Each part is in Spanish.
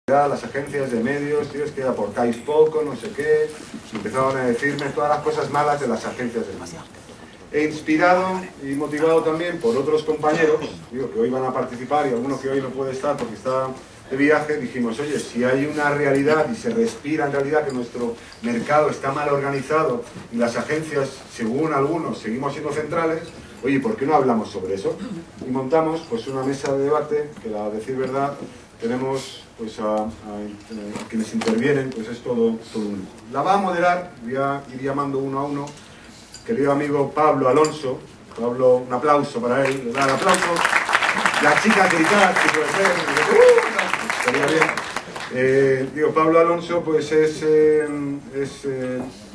las agencias de medios, tío, es que aportáis poco, no sé qué, empezaron a decirme todas las cosas malas de las agencias de medios. He inspirado y motivado también por otros compañeros, digo, que hoy van a participar y alguno que hoy no puede estar porque está de viaje, dijimos, oye, si hay una realidad y se respira en realidad que nuestro mercado está mal organizado y las agencias, según algunos, seguimos siendo centrales, oye, ¿por qué no hablamos sobre eso? Y montamos pues una mesa de debate que, a decir verdad, tenemos pues a quienes intervienen, pues es todo un lujo. La va a moderar, voy a ir llamando uno a uno, querido amigo Pablo Alonso. Pablo, un aplauso para él, le da el aplauso. La chica gritar, si puede ser, estaría bien. Pablo Alonso pues es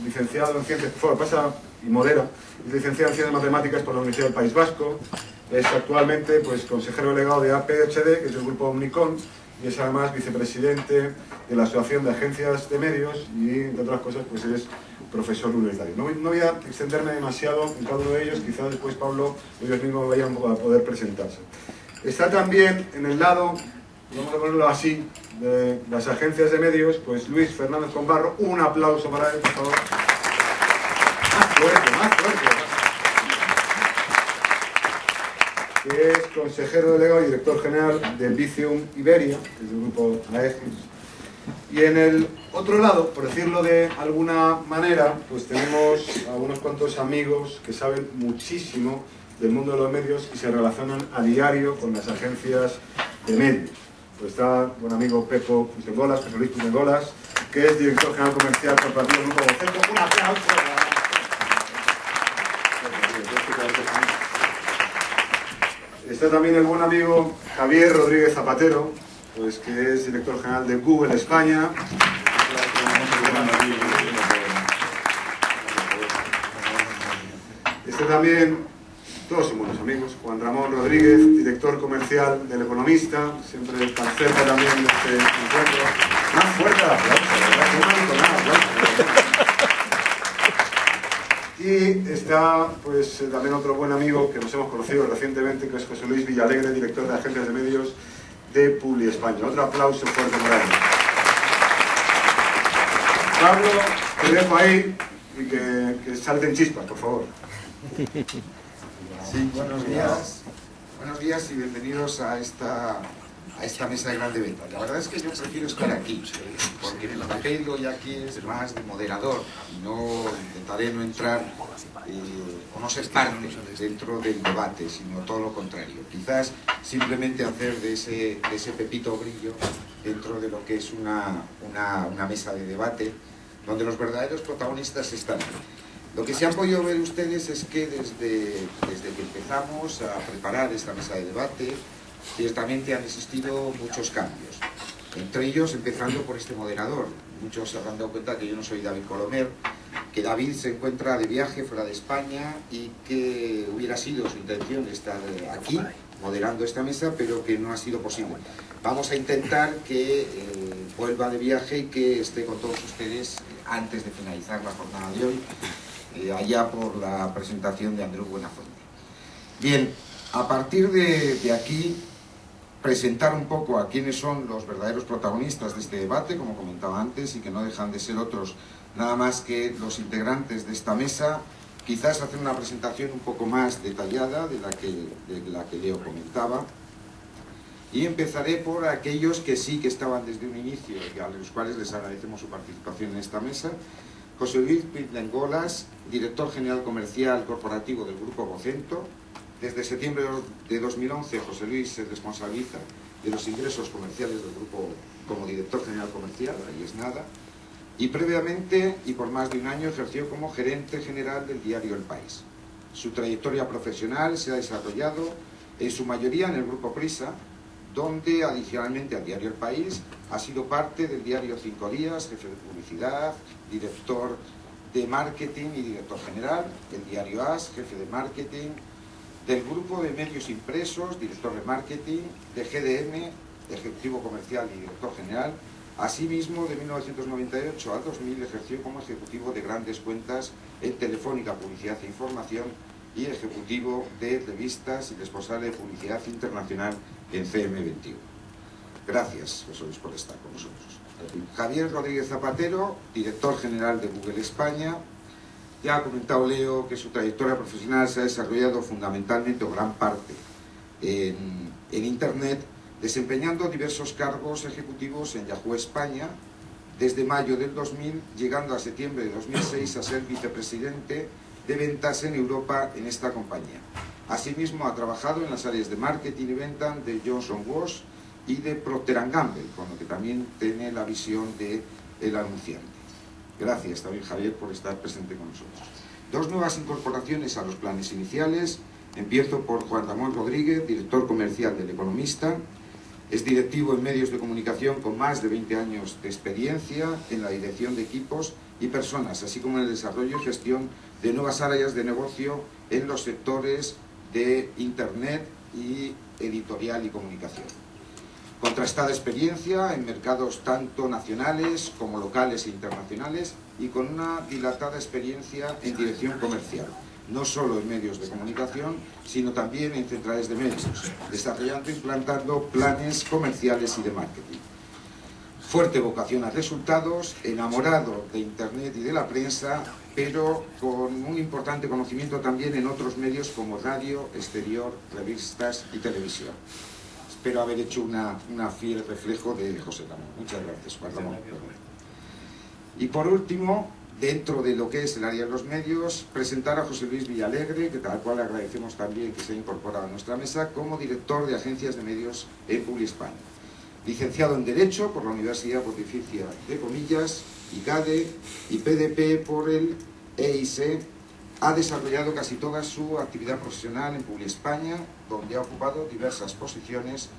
licenciado en Ciencias, y modera, es licenciado en Ciencias Matemáticas por la Universidad del País Vasco, es actualmente pues consejero delegado de APHD, que es el grupo Omnicom, y es además vicepresidente de la Asociación de Agencias de Medios y, entre otras cosas, pues es profesor universitario. No voy a extenderme demasiado en cada uno de ellos, quizás después Pablo, ellos mismos vayan a poder presentarse. Está también en el lado, vamos a ponerlo así, de las agencias de medios, pues Luis Fernández Combarro. Un aplauso para él, por favor. Más fuerte, más fuerte. Que es consejero delegado y director general del Vicium Iberia, que es el grupo Aegis. Y en el otro lado, por decirlo de alguna manera, pues tenemos a unos cuantos amigos que saben muchísimo del mundo de los medios y se relacionan a diario con las agencias de medios. Pues está buen amigo Pepo Puigdengolas, José Luis Puigdengolas, que es director general comercial corporativo del Grupo Vocento. Un aplauso. Está también el buen amigo Javier Rodríguez Zapatero, pues que es director general de Google España. Está también, todos son buenos amigos, Juan Ramón Rodríguez, director comercial del Economista, siempre tan cerca también de este encuentro. Más fuerte el aplauso, ¿verdad? Y está pues también otro buen amigo que nos hemos conocido recientemente, que es José Luis Villalegre, director de Agencias de Medios de Publi España. Otro aplauso fuerte para él. Pablo, te dejo ahí y que salten chispas, por favor. Sí, buenos días y bienvenidos a esta mesa de gran evento. La verdad es que yo prefiero estar aquí, porque mi papel hoy aquí es más de moderador, intentaré no entrar o no ser parte dentro del debate, sino todo lo contrario. Quizás simplemente hacer de ese pepito grillo dentro de lo que es una mesa de debate, donde los verdaderos protagonistas están. Lo que se han podido ver ustedes es que desde que empezamos a preparar esta mesa de debate, ciertamente han existido muchos cambios. Entre ellos, empezando por este moderador. Muchos se habrán dado cuenta que yo no soy David Colomer, que David se encuentra de viaje fuera de España y que hubiera sido su intención estar aquí moderando esta mesa, pero que no ha sido posible. Vamos a intentar que vuelva de viaje y que esté con todos ustedes antes de finalizar la jornada de hoy, allá por la presentación de Andreu Buenafuente. Bien, a partir de aquí, presentar un poco a quiénes son los verdaderos protagonistas de este debate, como comentaba antes, y que no dejan de ser otros nada más que los integrantes de esta mesa. Quizás hacer una presentación un poco más detallada de la que Leo comentaba. Y empezaré por aquellos que sí que estaban desde un inicio y a los cuales les agradecemos su participación en esta mesa. José Luis Puigdengolas, director general comercial corporativo del Grupo Vocento. Desde septiembre de 2011, José Luis se responsabiliza de los ingresos comerciales del grupo como director general comercial, ahí es nada. Y previamente, y por más de un año, ejerció como gerente general del diario El País. Su trayectoria profesional se ha desarrollado en su mayoría en el Grupo Prisa, donde adicionalmente al diario El País ha sido parte del diario Cinco Días, jefe de publicidad, director de marketing y director general, del diario AS, jefe de marketing, del grupo de medios impresos, director de marketing, de GDM, ejecutivo comercial y director general. Asimismo, de 1998 al 2000 ejerció como ejecutivo de grandes cuentas en Telefónica Publicidad e Información y ejecutivo de revistas y responsable de publicidad internacional en CM21. Gracias, José Luis, por estar con nosotros. Javier Rodríguez Zapatero, director general de Google España. Ya ha comentado Leo que su trayectoria profesional se ha desarrollado fundamentalmente o gran parte en Internet, desempeñando diversos cargos ejecutivos en Yahoo España, desde mayo del 2000, llegando a septiembre de 2006 a ser vicepresidente de ventas en Europa en esta compañía. Asimismo, ha trabajado en las áreas de marketing y venta de Johnson Watch y de Procter & Gamble, con lo que también tiene la visión del anunciante. Gracias también, Javier, por estar presente con nosotros. Dos nuevas incorporaciones a los planes iniciales. Empiezo por Juan Ramón Rodríguez, director comercial del Economista. Es directivo en medios de comunicación con más de 20 años de experiencia en la dirección de equipos y personas, así como en el desarrollo y gestión de nuevas áreas de negocio en los sectores de Internet y editorial y comunicación. Contrastada experiencia en mercados tanto nacionales como locales e internacionales y con una dilatada experiencia en dirección comercial, no solo en medios de comunicación, sino también en centrales de medios, desarrollando e implantando planes comerciales y de marketing. Fuerte vocación a resultados, enamorado de Internet y de la prensa, pero con un importante conocimiento también en otros medios como radio, exterior, revistas y televisión. Espero haber hecho una fiel reflejo de José Ramón. Muchas gracias, Juan Ramón. Y por último, dentro de lo que es el área de los medios, presentar a José Luis Villalegre, al cual agradecemos también que se haya incorporado a nuestra mesa, como director de agencias de medios en Publi España. Licenciado en Derecho por la Universidad Pontificia de Comillas, ICADE y PDP por el EIC, ha desarrollado casi toda su actividad profesional en Publi España, donde ha ocupado diversas posiciones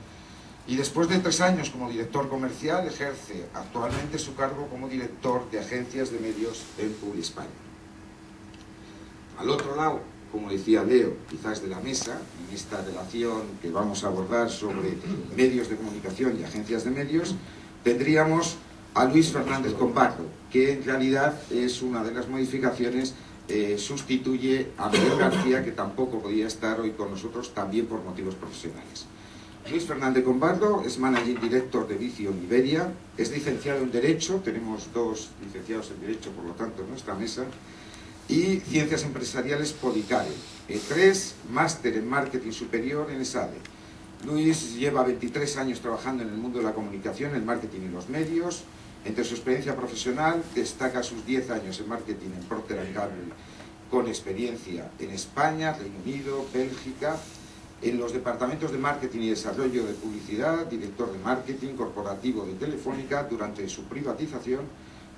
y después de 3 años como director comercial ejerce actualmente su cargo como director de agencias de medios en Publi España. Al otro lado, como decía Leo, quizás de la mesa, en esta relación que vamos a abordar sobre medios de comunicación y agencias de medios, tendríamos a Luis Fernández Compardo, que en realidad es una de las modificaciones, sustituye a Miguel García, que tampoco podía estar hoy con nosotros, también por motivos profesionales. Luis Fernández Compardo es Managing Director de Vision Iberia, es licenciado en Derecho, tenemos 2 licenciados en Derecho, por lo tanto, en nuestra mesa, y Ciencias Empresariales Policare, 3 máster en Marketing Superior en ESADE. Luis lleva 23 años trabajando en el mundo de la comunicación, el marketing y los medios. Entre su experiencia profesional destaca sus 10 años en marketing en Procter & Gamble, con experiencia en España, Reino Unido, Bélgica, en los departamentos de marketing y desarrollo de publicidad, director de marketing corporativo de Telefónica durante su privatización,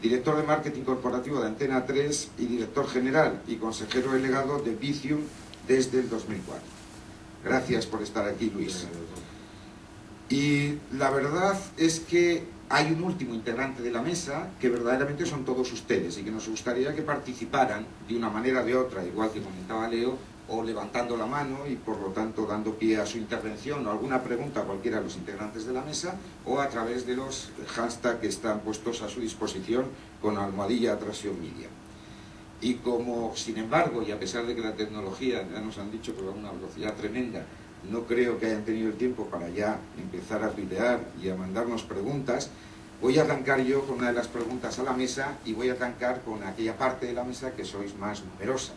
director de marketing corporativo de Antena 3 y director general y consejero delegado de Vicium desde el 2004. Gracias por estar aquí, Luis. Y la verdad es que hay un último integrante de la mesa que verdaderamente son todos ustedes y que nos gustaría que participaran de una manera o de otra, igual que comentaba Leo, o levantando la mano y por lo tanto dando pie a su intervención o alguna pregunta a cualquiera de los integrantes de la mesa, o a través de los hashtags que están puestos a su disposición con almohadilla Tracción Media. Y como, sin embargo, y a pesar de que la tecnología, ya nos han dicho que va a una velocidad tremenda, no creo que hayan tenido el tiempo para ya empezar a tuitear y a mandarnos preguntas, voy a arrancar yo con una de las preguntas a la mesa y voy a arrancar con aquella parte de la mesa que sois más numerosa,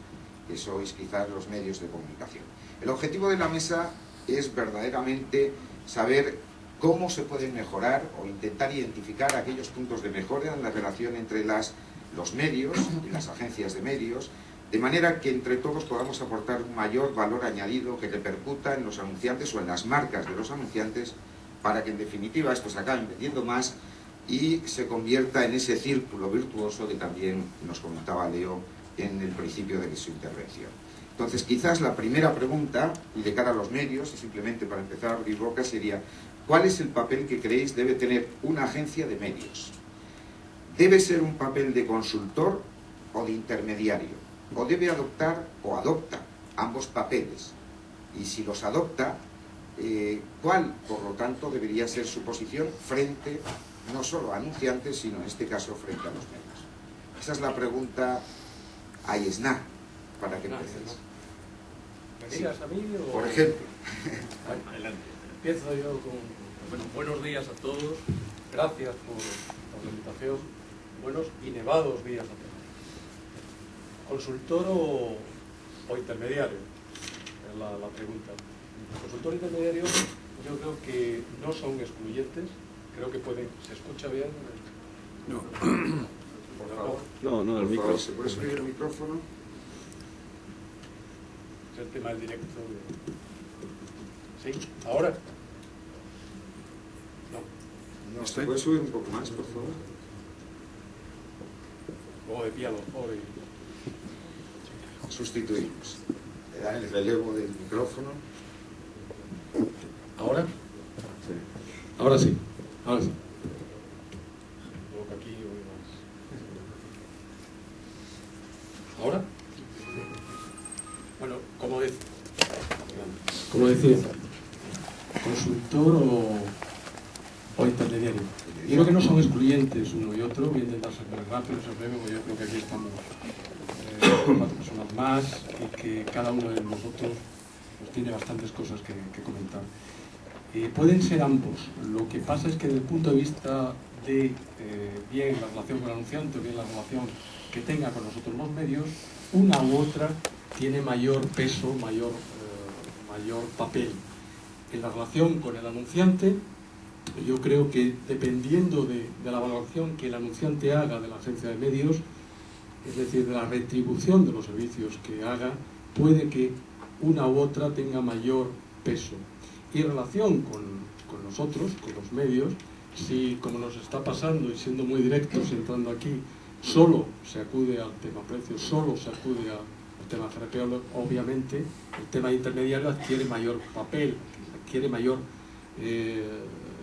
que sois quizás los medios de comunicación. El objetivo de la mesa es verdaderamente saber cómo se pueden mejorar o intentar identificar aquellos puntos de mejora en la relación entre los medios y las agencias de medios, de manera que entre todos podamos aportar un mayor valor añadido que repercuta en los anunciantes o en las marcas de los anunciantes, para que en definitiva estos acaben vendiendo más y se convierta en ese círculo virtuoso que también nos comentaba Leo en el principio de su intervención. Entonces, quizás la primera pregunta, y de cara a los medios, y simplemente para empezar a abrir boca, sería: ¿cuál es el papel que creéis debe tener una agencia de medios? ¿Debe ser un papel de consultor o de intermediario? ¿O debe adoptar o adopta ambos papeles? Y si los adopta, ¿cuál, por lo tanto, debería ser su posición frente no solo a anunciantes, sino en este caso frente a los medios? Esa es la pregunta a Yesna, para que empecéis. ¿Me digas a mí o...? Por ejemplo. Adelante. Empiezo yo con Bueno, buenos días a todos, gracias por la invitación, buenos y nevados días a todos. ¿Consultor o intermediario? Es la pregunta. Consultor intermediario yo creo que no son excluyentes, creo que pueden... ¿Se escucha bien? No. Por favor. No, el micro. ¿Se puede subir el micrófono? Es el tema del directo. ¿Sí? ¿Ahora? No. ¿Se puede subir un poco más, por favor? Luego de pie a los pobres. Sustituimos. Le dan el relevo del micrófono. ¿Ahora? Sí. Ahora sí. Ahora sí. Luego que aquí oigo más. ¿Ahora? Bueno, como decía, consultor o intermediario. Yo creo que no son excluyentes uno y otro, voy a intentar ser muy rápido, ser breve, porque yo creo que aquí estamos 4 personas más y que cada uno de nosotros pues, tiene bastantes cosas que comentar. Pueden ser ambos, lo que pasa es que desde el punto de vista de bien la relación con el anunciante o bien la relación que tenga con nosotros los medios, una u otra tiene mayor peso, mayor papel. En la relación con el anunciante, yo creo que dependiendo de la valoración que el anunciante haga de la agencia de medios, es decir, de la retribución de los servicios que haga, puede que una u otra tenga mayor peso. Y en relación con nosotros, con los medios, si como nos está pasando y siendo muy directos entrando aquí, solo se acude al tema precios, solo se acude al tema GRP, obviamente el tema intermediario adquiere mayor papel, adquiere mayor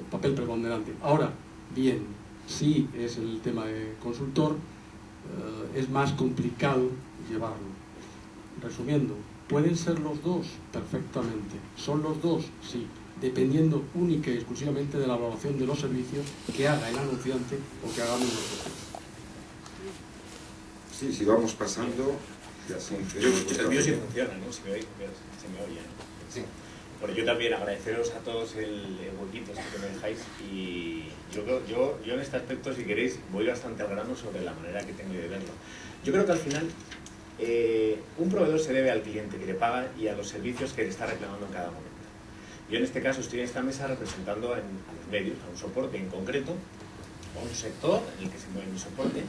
papel preponderante. Ahora, bien, si es el tema de consultor, es más complicado llevarlo. Resumiendo, ¿pueden ser los dos? Perfectamente. ¿Son los dos? Sí. Dependiendo única y exclusivamente de la valoración de los servicios que haga el anunciante o que hagamos nosotros. Sí, si vamos pasando... Ya sí, el mío sí funciona, ¿no? Se me oye, ¿no? Sí. Bueno, yo también agradeceros a todos el huequito que me dejáis y yo en este aspecto, si queréis, voy bastante al grano sobre la manera que tengo de verlo. Yo creo que al final un proveedor se debe al cliente que le paga y a los servicios que le está reclamando en cada momento. Yo en este caso estoy en esta mesa representando a los medios, a un soporte en concreto, a un sector en el que se mueve mi soporte,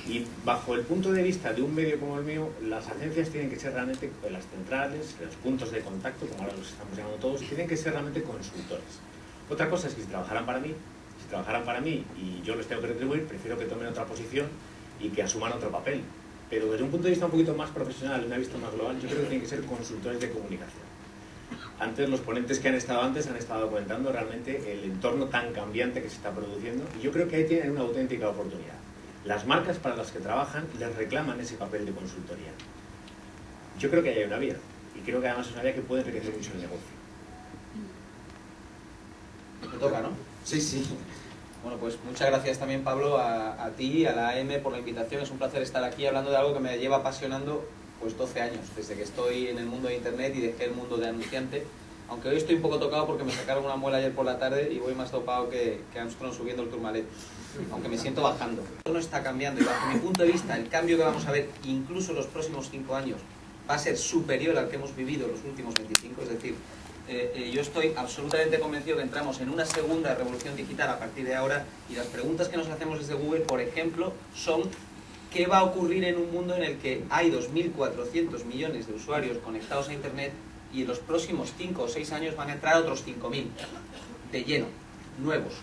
y bajo el punto de vista de un medio como el mío, las agencias tienen que ser realmente, las centrales, los puntos de contacto, como ahora los estamos llamando todos, tienen que ser realmente consultores. Otra cosa es que si trabajaran para mí y yo les tengo que retribuir, prefiero que tomen otra posición y que asuman otro papel. Pero desde un punto de vista un poquito más profesional, una vista más global, yo creo que tienen que ser consultores de comunicación. Antes, los ponentes que han estado antes han estado comentando realmente el entorno tan cambiante que se está produciendo y yo creo que ahí tienen una auténtica oportunidad. Las marcas para las que trabajan les reclaman ese papel de consultoría. Yo creo que ahí hay una vía y creo que además es una vía que puede enriquecer mucho el negocio. Me toca, ¿no? Sí, sí. Bueno, pues muchas gracias también, Pablo, a ti, a la AM por la invitación. Es un placer estar aquí hablando de algo que me lleva apasionando pues 12 años, desde que estoy en el mundo de Internet y dejé el mundo de anunciante. Aunque hoy estoy un poco tocado porque me sacaron una muela ayer por la tarde y voy más topado que Armstrong subiendo el Tourmalet, aunque me siento bajando. Todo no está cambiando y bajo mi punto de vista el cambio que vamos a ver incluso en los próximos 5 años va a ser superior al que hemos vivido en los últimos 25, es decir, yo estoy absolutamente convencido que entramos en una segunda revolución digital a partir de ahora y las preguntas que nos hacemos desde Google, por ejemplo, son ¿qué va a ocurrir en un mundo en el que hay 2.400 millones de usuarios conectados a Internet y en los próximos 5 o 6 años van a entrar otros 5.000 de lleno, nuevos?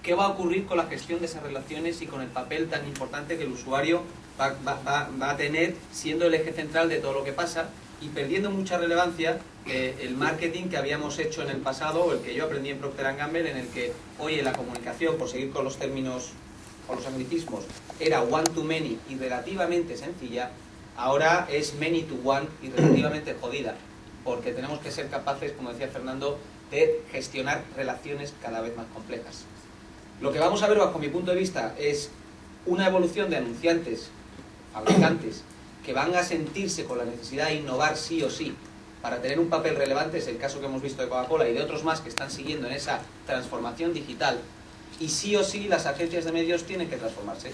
¿Qué va a ocurrir con la gestión de esas relaciones y con el papel tan importante que el usuario va a tener siendo el eje central de todo lo que pasa y perdiendo mucha relevancia el marketing que habíamos hecho en el pasado o el que yo aprendí en Procter & Gamble, en el que, oye, la comunicación, por seguir con los términos o los anglicismos, era one to many y relativamente sencilla, ahora es many to one y relativamente jodida, porque tenemos que ser capaces, como decía Fernando, de gestionar relaciones cada vez más complejas. Lo que vamos a ver, bajo mi punto de vista, es una evolución de anunciantes, fabricantes, que van a sentirse con la necesidad de innovar sí o sí para tener un papel relevante, es el caso que hemos visto de Coca-Cola y de otros más que están siguiendo en esa transformación digital, y sí o sí las agencias de medios tienen que transformarse.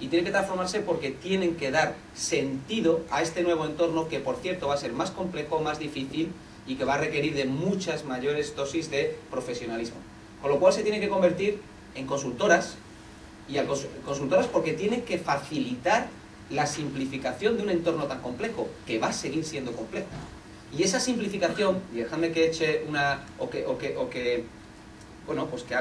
Y tienen que transformarse porque tienen que dar sentido a este nuevo entorno que, por cierto, va a ser más complejo, más difícil y que va a requerir de muchas mayores dosis de profesionalismo. Con lo cual se tienen que convertir en consultoras, y consultoras porque tienen que facilitar la simplificación de un entorno tan complejo, que va a seguir siendo complejo. Y esa simplificación, y déjame que eche una, bueno, pues que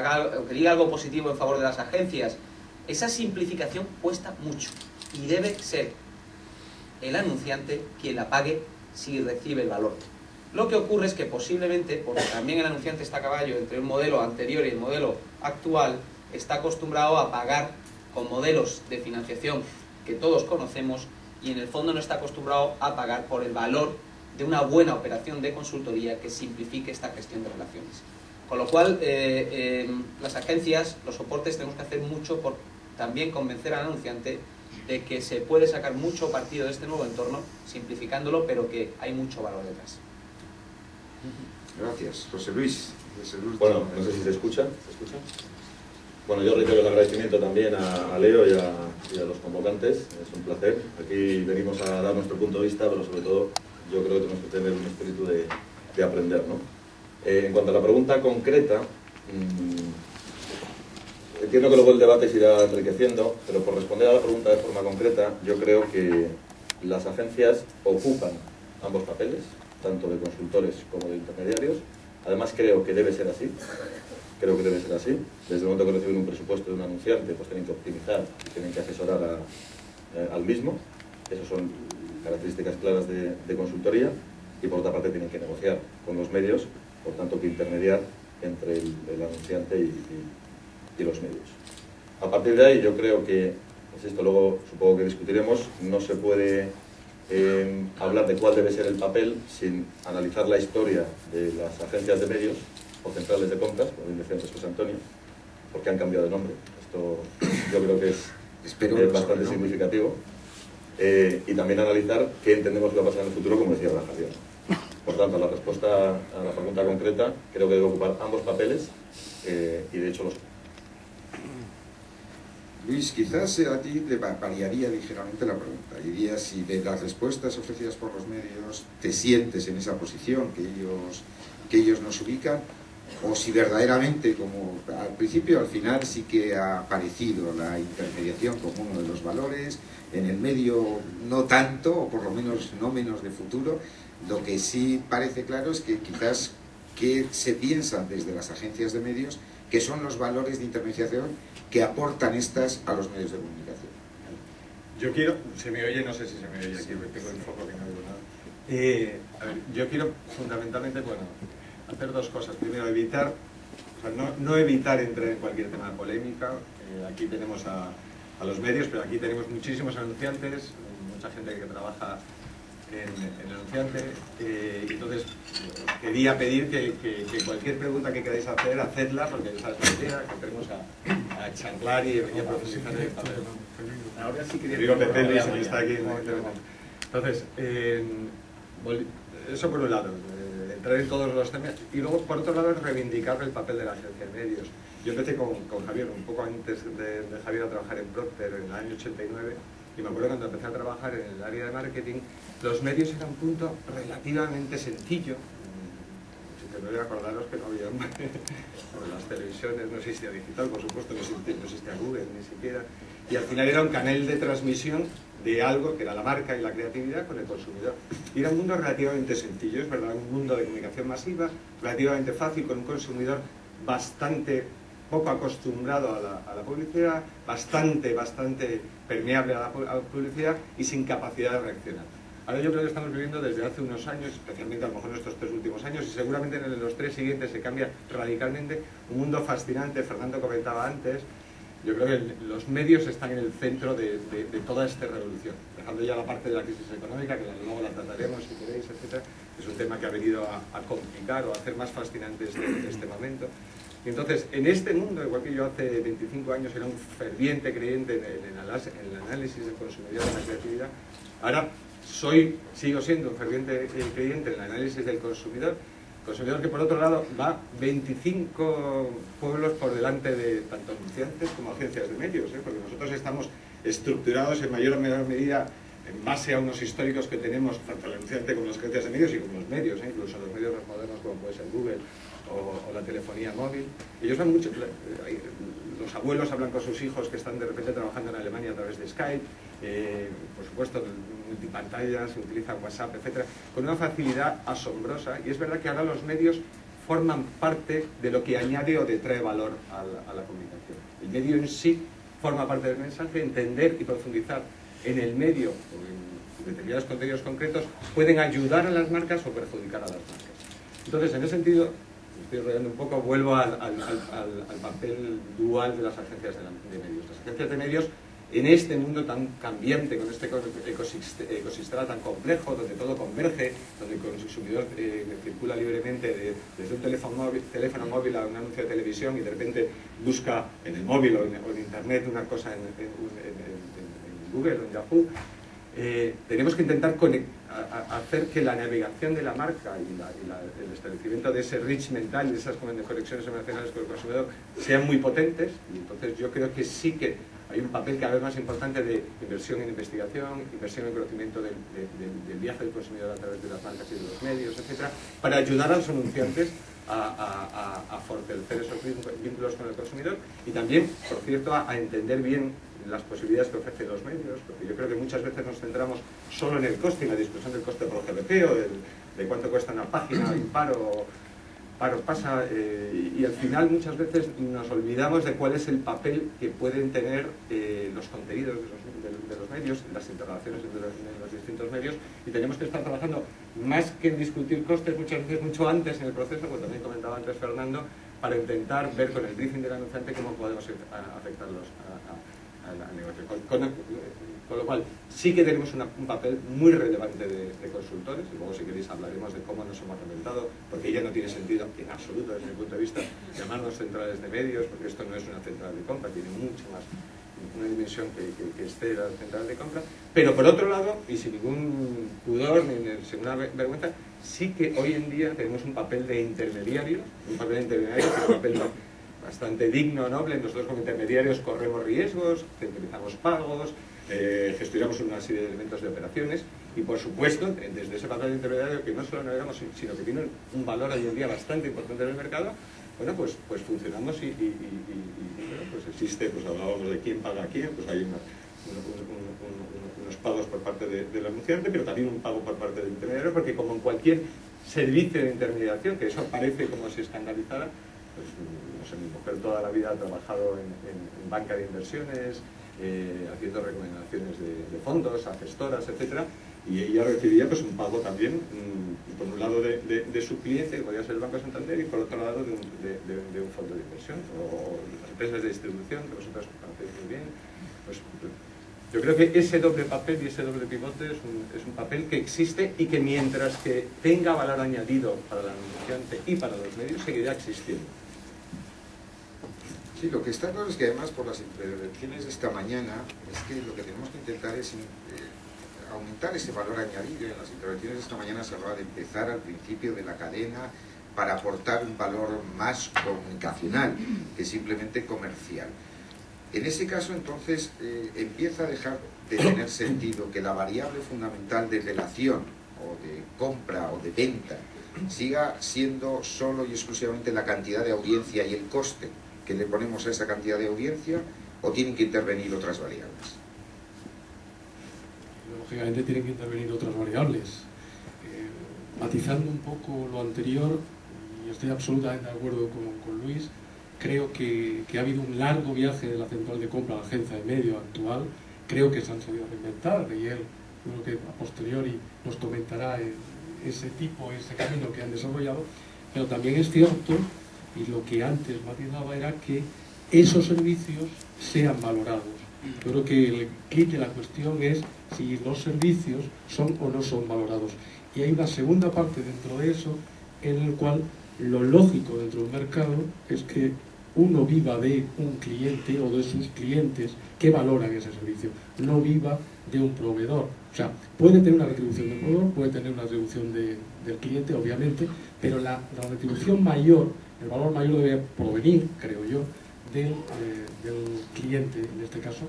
diga algo positivo en favor de las agencias, esa simplificación cuesta mucho y debe ser el anunciante quien la pague si recibe el valor. Lo que ocurre es que posiblemente, porque también el anunciante está a caballo entre un modelo anterior y el modelo actual, está acostumbrado a pagar con modelos de financiación que todos conocemos y en el fondo no está acostumbrado a pagar por el valor de una buena operación de consultoría que simplifique esta gestión de relaciones. Con lo cual, las agencias, los soportes, tenemos que hacer mucho por también convencer al anunciante de que se puede sacar mucho partido de este nuevo entorno, simplificándolo, pero que hay mucho valor detrás. Gracias. José Luis. Bueno, no sé si se escucha. ¿Se escucha? Bueno, yo reitero el agradecimiento también a Leo y a los convocantes. Es un placer. Aquí venimos a dar nuestro punto de vista, pero sobre todo yo creo que tenemos que tener un espíritu de aprender, ¿no? En cuanto a la pregunta concreta, entiendo que luego el debate se irá enriqueciendo, pero por responder a la pregunta de forma concreta, yo creo que las agencias ocupan ambos papeles, tanto de consultores como de intermediarios. Además creo que debe ser así. Creo que debe ser así. Desde el momento que reciben un presupuesto de un anunciante, pues tienen que optimizar y tienen que asesorar al mismo. Esas son características claras de consultoría. Y por otra parte tienen que negociar con los medios, por tanto que intermediar entre el anunciante y los medios. A partir de ahí yo creo que, pues esto luego supongo que discutiremos, no se puede hablar de cuál debe ser el papel sin analizar la historia de las agencias de medios o centrales de compras, como bien decía antes José Antonio, porque han cambiado de nombre. Esto yo creo que es bastante significativo. Y también analizar qué entendemos que va a pasar en el futuro, como decía Javier. Por tanto, la respuesta a la pregunta concreta creo que debe ocupar ambos papeles y de hecho los... Luis, quizás a ti te variaría ligeramente la pregunta. Diría si de las respuestas ofrecidas por los medios te sientes en esa posición que ellos nos ubican, o si verdaderamente, como al principio, al final sí que ha aparecido la intermediación como uno de los valores, en el medio no tanto, o por lo menos no menos de futuro. Lo que sí parece claro es que quizás que se piensan desde las agencias de medios que son los valores de intermediación que aportan estas a los medios de comunicación. Yo quiero, se me oye, no sé si se me oye aquí, porque tengo el foco que no oigo nada. A ver, yo quiero fundamentalmente, bueno, hacer dos cosas. Primero, evitar, o sea, no evitar entrar en cualquier tema de polémica. Aquí tenemos a los medios, pero aquí tenemos muchísimos anunciantes, mucha gente que trabaja en el anunciante, entonces quería pedir que cualquier pregunta que queráis hacer, hacedla, porque esa es la idea, que tenemos a chanclar y a profundizar en el papel. Ahora sí quería... Digo, Pepe Luis, que está aquí. Entonces, eso por un lado, entrar en todos los temas, y luego por otro lado reivindicar el papel de la agencia de medios. Yo empecé con Javier, un poco antes de Javier, a trabajar en Procter en el año 89, y me acuerdo cuando empecé a trabajar en el área de marketing, los medios eran un punto relativamente sencillo. Si te voy a acordaros que no había las televisiones, no existía digital, por supuesto, no existía Google ni siquiera, y al final era un canal de transmisión de algo que era la marca y la creatividad con el consumidor. Y era un mundo relativamente sencillo, es verdad, un mundo de comunicación masiva, relativamente fácil, con un consumidor bastante poco acostumbrado a la publicidad, bastante permeable a la publicidad y sin capacidad de reaccionar. Ahora yo creo que estamos viviendo desde hace unos años, especialmente a lo mejor en estos 3 últimos años, y seguramente en los 3 siguientes se cambia radicalmente, un mundo fascinante. Fernando comentaba antes, yo creo que los medios están en el centro de toda esta revolución, dejando ya la parte de la crisis económica, que luego la trataremos si queréis, etc. Es un tema que ha venido a complicar o a hacer más fascinante este momento. Y entonces, en este mundo, igual que yo hace 25 años era un ferviente creyente en el análisis del consumidor de la creatividad, ahora sigo siendo un ferviente creyente en el análisis del consumidor que por otro lado va 25 pueblos por delante de tanto anunciantes como agencias de medios, porque nosotros estamos estructurados en mayor o menor medida en base a unos históricos que tenemos, tanto el anunciante como las agencias de medios y como los medios, incluso los medios más modernos como puede ser Google o la telefonía móvil. Ellos van mucho, los abuelos hablan con sus hijos que están de repente trabajando en Alemania a través de Skype, por supuesto multipantallas, se utiliza WhatsApp, etcétera, con una facilidad asombrosa, y es verdad que ahora los medios forman parte de lo que añade o detrae valor a la comunicación. El medio en sí forma parte del mensaje, entender y profundizar en el medio o en determinados contenidos concretos pueden ayudar a las marcas o perjudicar a las marcas. Entonces, en ese sentido, me estoy enrollando un poco, vuelvo al papel dual de las agencias de medios. Las agencias de medios, en este mundo tan cambiante, con este ecosistema tan complejo, donde todo converge, donde el consumidor circula libremente desde un teléfono móvil a un anuncio de televisión y de repente busca en el móvil o en internet una cosa en Google o en Yahoo, tenemos que intentar hacer que la navegación de la marca y el establecimiento de ese reach mental y de esas conexiones emocionales con el consumidor sean muy potentes, y entonces yo creo que sí que hay un papel cada vez más importante de inversión en investigación, inversión en conocimiento del viaje del consumidor a través de las marcas y de los medios, etcétera, para ayudar a los anunciantes a fortalecer esos vínculos con el consumidor y también, por cierto, a entender bien las posibilidades que ofrecen los medios, porque yo creo que muchas veces nos centramos solo en el coste, en la discusión del coste por GBP o de cuánto cuesta una página impar o pasa, y al final muchas veces nos olvidamos de cuál es el papel que pueden tener los contenidos de los medios, las interrelaciones de los distintos medios, y tenemos que estar trabajando más que en discutir costes, muchas veces mucho antes en el proceso, como también comentaba antes Fernando, para intentar ver con el briefing del anunciante cómo podemos afectarlos al negocio. Con lo cual, sí que tenemos un papel muy relevante de consultores, y luego si queréis hablaremos de cómo nos hemos reinventado, porque ya no tiene sentido en absoluto desde mi punto de vista llamarnos centrales de medios, porque esto no es una central de compra, tiene mucho más, una dimensión que esté la central de compra, pero por otro lado, y sin ningún pudor ni ninguna vergüenza, sí que hoy en día tenemos un papel de intermediario, que es un papel bastante digno, noble. Nosotros como intermediarios corremos riesgos, centralizamos pagos, gestionamos una serie de elementos de operaciones y por supuesto desde ese papel de intermediario que no solo navegamos sino que tiene un valor hoy en día bastante importante en el mercado, bueno, pues funcionamos y bueno, pues existe, pues hablábamos de quién paga a quién, pues hay unos pagos por parte del anunciante, pero también un pago por parte del intermediario, porque como en cualquier servicio de intermediación, que eso parece como si escandalizara, pues no sé, mi mujer toda la vida ha trabajado en banca de inversiones, haciendo recomendaciones de fondos a gestoras, etcétera, y ella recibía pues un pago también, por un lado de su cliente, que podía ser el Banco Santander, y por otro lado de un fondo de inversión, o las empresas de distribución, que vosotros conocéis muy bien. Pues yo creo que ese doble papel y ese doble pivote es un papel que existe y que mientras que tenga valor añadido para el anunciante y para los medios, seguirá existiendo. Sí, lo que está claro es que además por las intervenciones de esta mañana es que lo que tenemos que intentar es aumentar ese valor añadido. En las intervenciones de esta mañana se hablaba de empezar al principio de la cadena para aportar un valor más comunicacional que simplemente comercial. En ese caso entonces empieza a dejar de tener sentido que la variable fundamental de relación o de compra o de venta siga siendo solo y exclusivamente la cantidad de audiencia y el coste que le ponemos a esa cantidad de audiencia, o tienen que intervenir otras variables. Lógicamente tienen que intervenir otras variables. Matizando un poco lo anterior, y estoy absolutamente de acuerdo con Luis, creo que ha habido un largo viaje de la central de compra a la agencia de medio actual. Creo que se han sabido reinventar, y él creo que a posteriori nos comentará ese camino que han desarrollado, pero también es cierto, y lo que antes matizaba era que esos servicios sean valorados. Yo creo que el clic de la cuestión es si los servicios son o no son valorados. Y hay una segunda parte dentro de eso, en el cual lo lógico dentro de un mercado es que uno viva de un cliente o de sus clientes que valoran ese servicio, no viva de un proveedor. O sea, puede tener una retribución del proveedor, puede tener una retribución del cliente, obviamente, pero la retribución mayor, el valor mayor debe provenir, creo yo, del cliente, en este caso,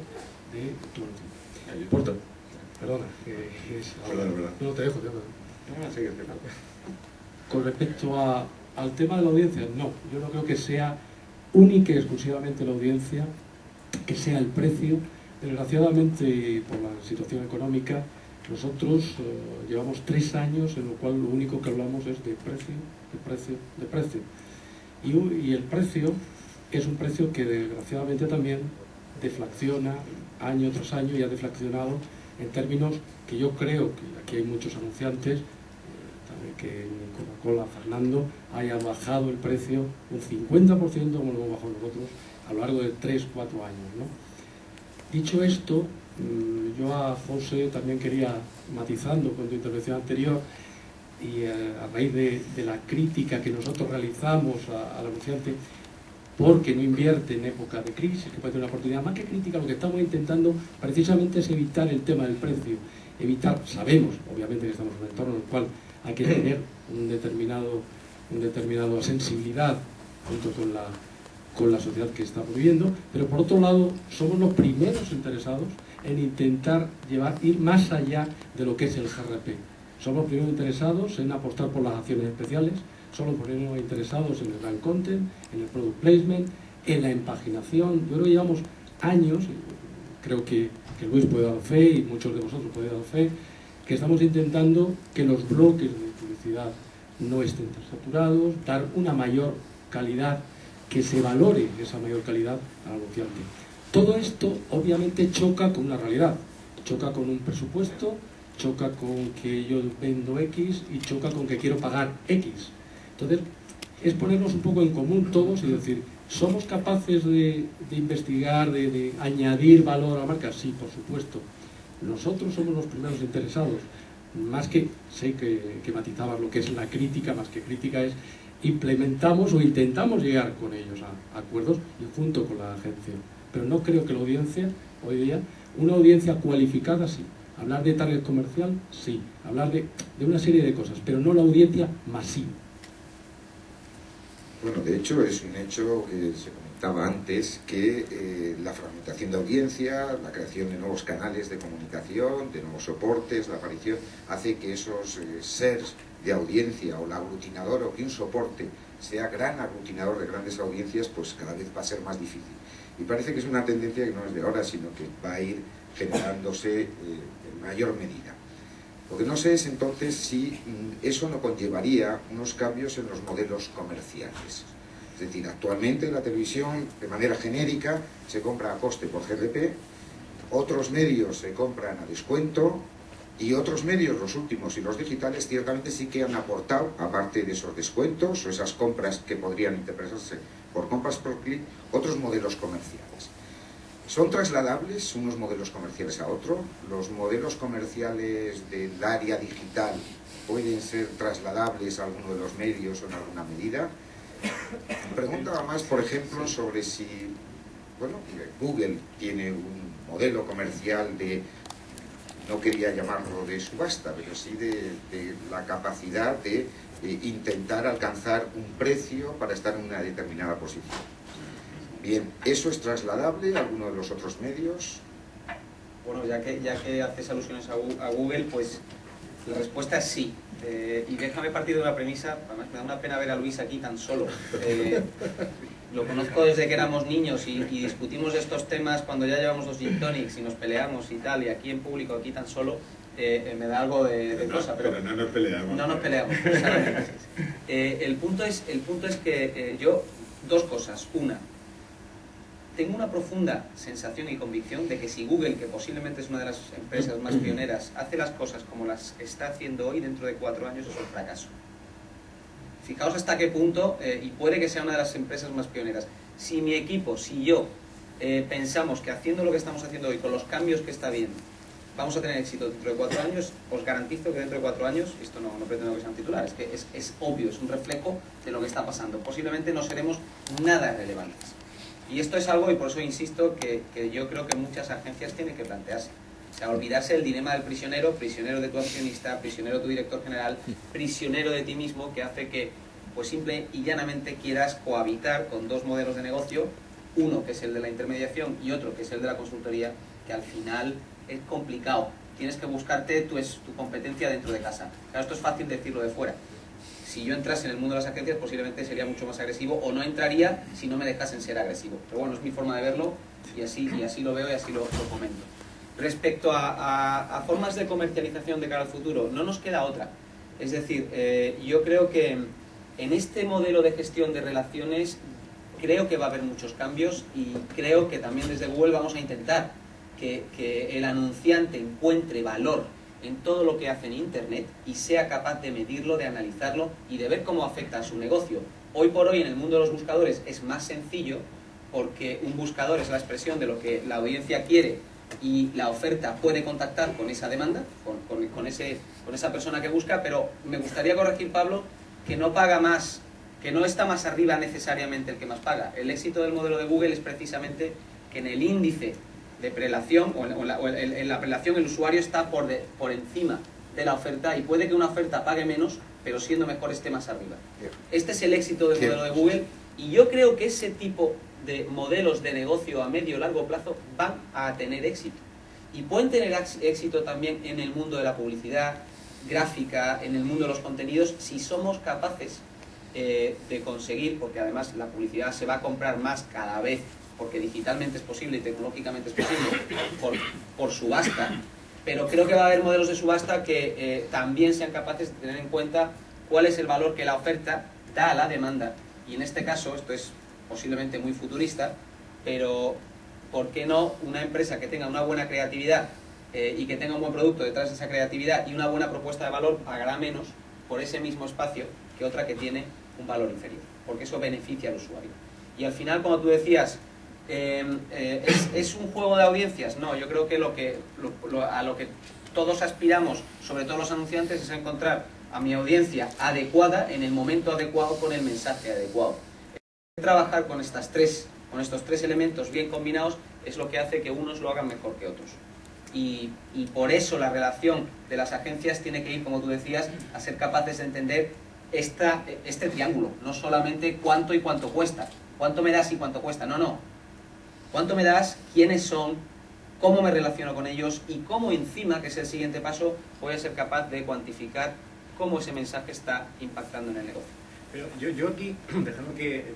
de tu Porta. Perdona, Perdona. No, te dejo. Sigue. Con respecto al tema de la audiencia, no, yo no creo que sea única y exclusivamente la audiencia, que sea el precio. Desgraciadamente, por la situación económica, nosotros llevamos 3 años en lo cual lo único que hablamos es de precio. Y el precio es un precio que desgraciadamente también deflaciona año tras año y ha deflacionado en términos que yo creo que aquí hay muchos anunciantes, también que Coca-Cola, Fernando, haya bajado el precio un 50% como lo hemos bajado nosotros a lo largo de 3-4 años, ¿no? Dicho esto, yo a José también quería, matizando con tu intervención anterior, y a raíz de la crítica que nosotros realizamos al anunciante, porque no invierte en época de crisis, que puede tener una oportunidad, más que crítica, lo que estamos intentando precisamente es evitar el tema del precio. Sabemos, obviamente, que estamos en un entorno en el cual hay que tener un determinado sensibilidad junto con la sociedad que estamos viviendo, pero por otro lado somos los primeros interesados en intentar ir más allá de lo que es el GRP. Somos los primeros interesados en apostar por las acciones especiales, somos los primeros interesados en el brand content, en el product placement, en la empaginación. Yo creo que llevamos años, creo que Luis puede dar fe y muchos de vosotros podéis dar fe, que estamos intentando que los bloques de publicidad no estén saturados, dar una mayor calidad, que se valore esa mayor calidad al anunciante. Todo esto obviamente choca con una realidad, choca con un presupuesto, choca con que yo vendo X y choca con que quiero pagar X. Entonces, es ponernos un poco en común todos y decir, ¿somos capaces de investigar, de añadir valor a la marca? Sí, por supuesto. Nosotros somos los primeros interesados. Más que, sé que matizabas lo que es la crítica, más que crítica es implementamos o intentamos llegar con ellos a acuerdos y junto con la agencia. Pero no creo que la audiencia, hoy día, una audiencia cualificada, sí. Hablar de target comercial, sí. Hablar de una serie de cosas, pero no la audiencia masiva. Bueno, de hecho es un hecho que se comentaba antes, que la fragmentación de audiencia, la creación de nuevos canales de comunicación, de nuevos soportes, la aparición, hace que esos sers de audiencia o la aglutinadora o que un soporte sea gran aglutinador de grandes audiencias, pues cada vez va a ser más difícil. Y parece que es una tendencia que no es de ahora, sino que va a ir generándose en mayor medida. Lo que no sé es entonces si eso no conllevaría unos cambios en los modelos comerciales. Es decir, actualmente la televisión de manera genérica se compra a coste por GRP, otros medios se compran a descuento y otros medios, los últimos y los digitales, ciertamente sí que han aportado, aparte de esos descuentos o esas compras que podrían interpretarse por compras por clic, otros modelos comerciales. ¿Son trasladables unos modelos comerciales a otros? ¿Los modelos comerciales del área digital pueden ser trasladables a alguno de los medios o en alguna medida? Preguntaba más, por ejemplo, sobre si, bueno, Google tiene un modelo comercial de, no quería llamarlo de subasta, pero sí de la capacidad de intentar alcanzar un precio para estar en una determinada posición. Bien, ¿eso es trasladable a alguno de los otros medios? Bueno, ya que haces alusiones a Google, pues la respuesta es sí. Y déjame partir de una premisa, además me da una pena ver a Luis aquí tan solo. Lo conozco desde que éramos niños y discutimos estos temas cuando ya llevamos 2 gin tonics y nos peleamos y tal, y aquí en público, aquí tan solo, me da algo de cosa. Pero no nos peleamos. No nos peleamos. El punto es que yo, 2 cosas. Una, tengo una profunda sensación y convicción de que si Google, que posiblemente es una de las empresas más pioneras, hace las cosas como las está haciendo hoy, dentro de 4 años es un fracaso. Fijaos hasta qué punto, y puede que sea una de las empresas más pioneras. Si mi equipo, si yo, pensamos que haciendo lo que estamos haciendo hoy, con los cambios que está viendo, vamos a tener éxito dentro de 4 años. Os garantizo que dentro de 4 años, esto no pretendo que sea un titular, es que es obvio, es un reflejo de lo que está pasando. Posiblemente no seremos nada relevantes. Y esto es algo, y por eso insisto, que yo creo que muchas agencias tienen que plantearse. O sea, olvidarse del dilema del prisionero, prisionero de tu accionista, prisionero de tu director general, prisionero de ti mismo, que hace que, pues simple y llanamente, quieras cohabitar con dos modelos de negocio, uno que es el de la intermediación y otro que es el de la consultoría, que al final es complicado. Tienes que buscarte tu competencia dentro de casa. Claro, esto es fácil decirlo de fuera. Si yo entrase en el mundo de las agencias, posiblemente sería mucho más agresivo, o no entraría si no me dejasen ser agresivo. Pero bueno, es mi forma de verlo y así lo veo y así lo comento. Respecto a formas de comercialización de cara al futuro, no nos queda otra. Es decir, yo creo que en este modelo de gestión de relaciones creo que va a haber muchos cambios, y creo que también desde Google vamos a intentar que el anunciante encuentre valor en todo lo que hace en Internet y sea capaz de medirlo, de analizarlo y de ver cómo afecta a su negocio. Hoy por hoy en el mundo de los buscadores es más sencillo, porque un buscador es la expresión de lo que la audiencia quiere y la oferta puede contactar con esa demanda, con esa persona que busca, pero me gustaría corregir, Pablo, que no paga más, que no está más arriba necesariamente el que más paga. El éxito del modelo de Google es precisamente que en el índice de prelación, o en la prelación, el usuario está por encima de la oferta, y puede que una oferta pague menos, pero siendo mejor esté más arriba. Este es el éxito del modelo de Google, y yo creo que ese tipo de modelos de negocio a medio o largo plazo van a tener éxito. Y pueden tener éxito también en el mundo de la publicidad gráfica, en el mundo de los contenidos, si somos capaces de conseguir, porque además la publicidad se va a comprar más cada vez, porque digitalmente es posible y tecnológicamente es posible, por subasta, pero creo que va a haber modelos de subasta que también sean capaces de tener en cuenta cuál es el valor que la oferta da a la demanda. Y en este caso, esto es posiblemente muy futurista, pero ¿por qué no una empresa que tenga una buena creatividad y que tenga un buen producto detrás de esa creatividad y una buena propuesta de valor pagará menos por ese mismo espacio que otra que tiene un valor inferior? Porque eso beneficia al usuario. Y al final, como tú decías, ¿es un juego de audiencias? No, yo creo que a lo que todos aspiramos, sobre todo los anunciantes, es encontrar a mi audiencia adecuada en el momento adecuado con el mensaje adecuado. Trabajar con estos tres elementos bien combinados es lo que hace que unos lo hagan mejor que otros. Y por eso la relación de las agencias tiene que ir, como tú decías, a ser capaces de entender este triángulo. No solamente cuánto y cuánto cuesta. Cuánto me das y cuánto cuesta. No. Cuánto me das, quiénes son, cómo me relaciono con ellos y cómo encima, que es el siguiente paso, voy a ser capaz de cuantificar cómo ese mensaje está impactando en el negocio. Pero yo aquí, dejando que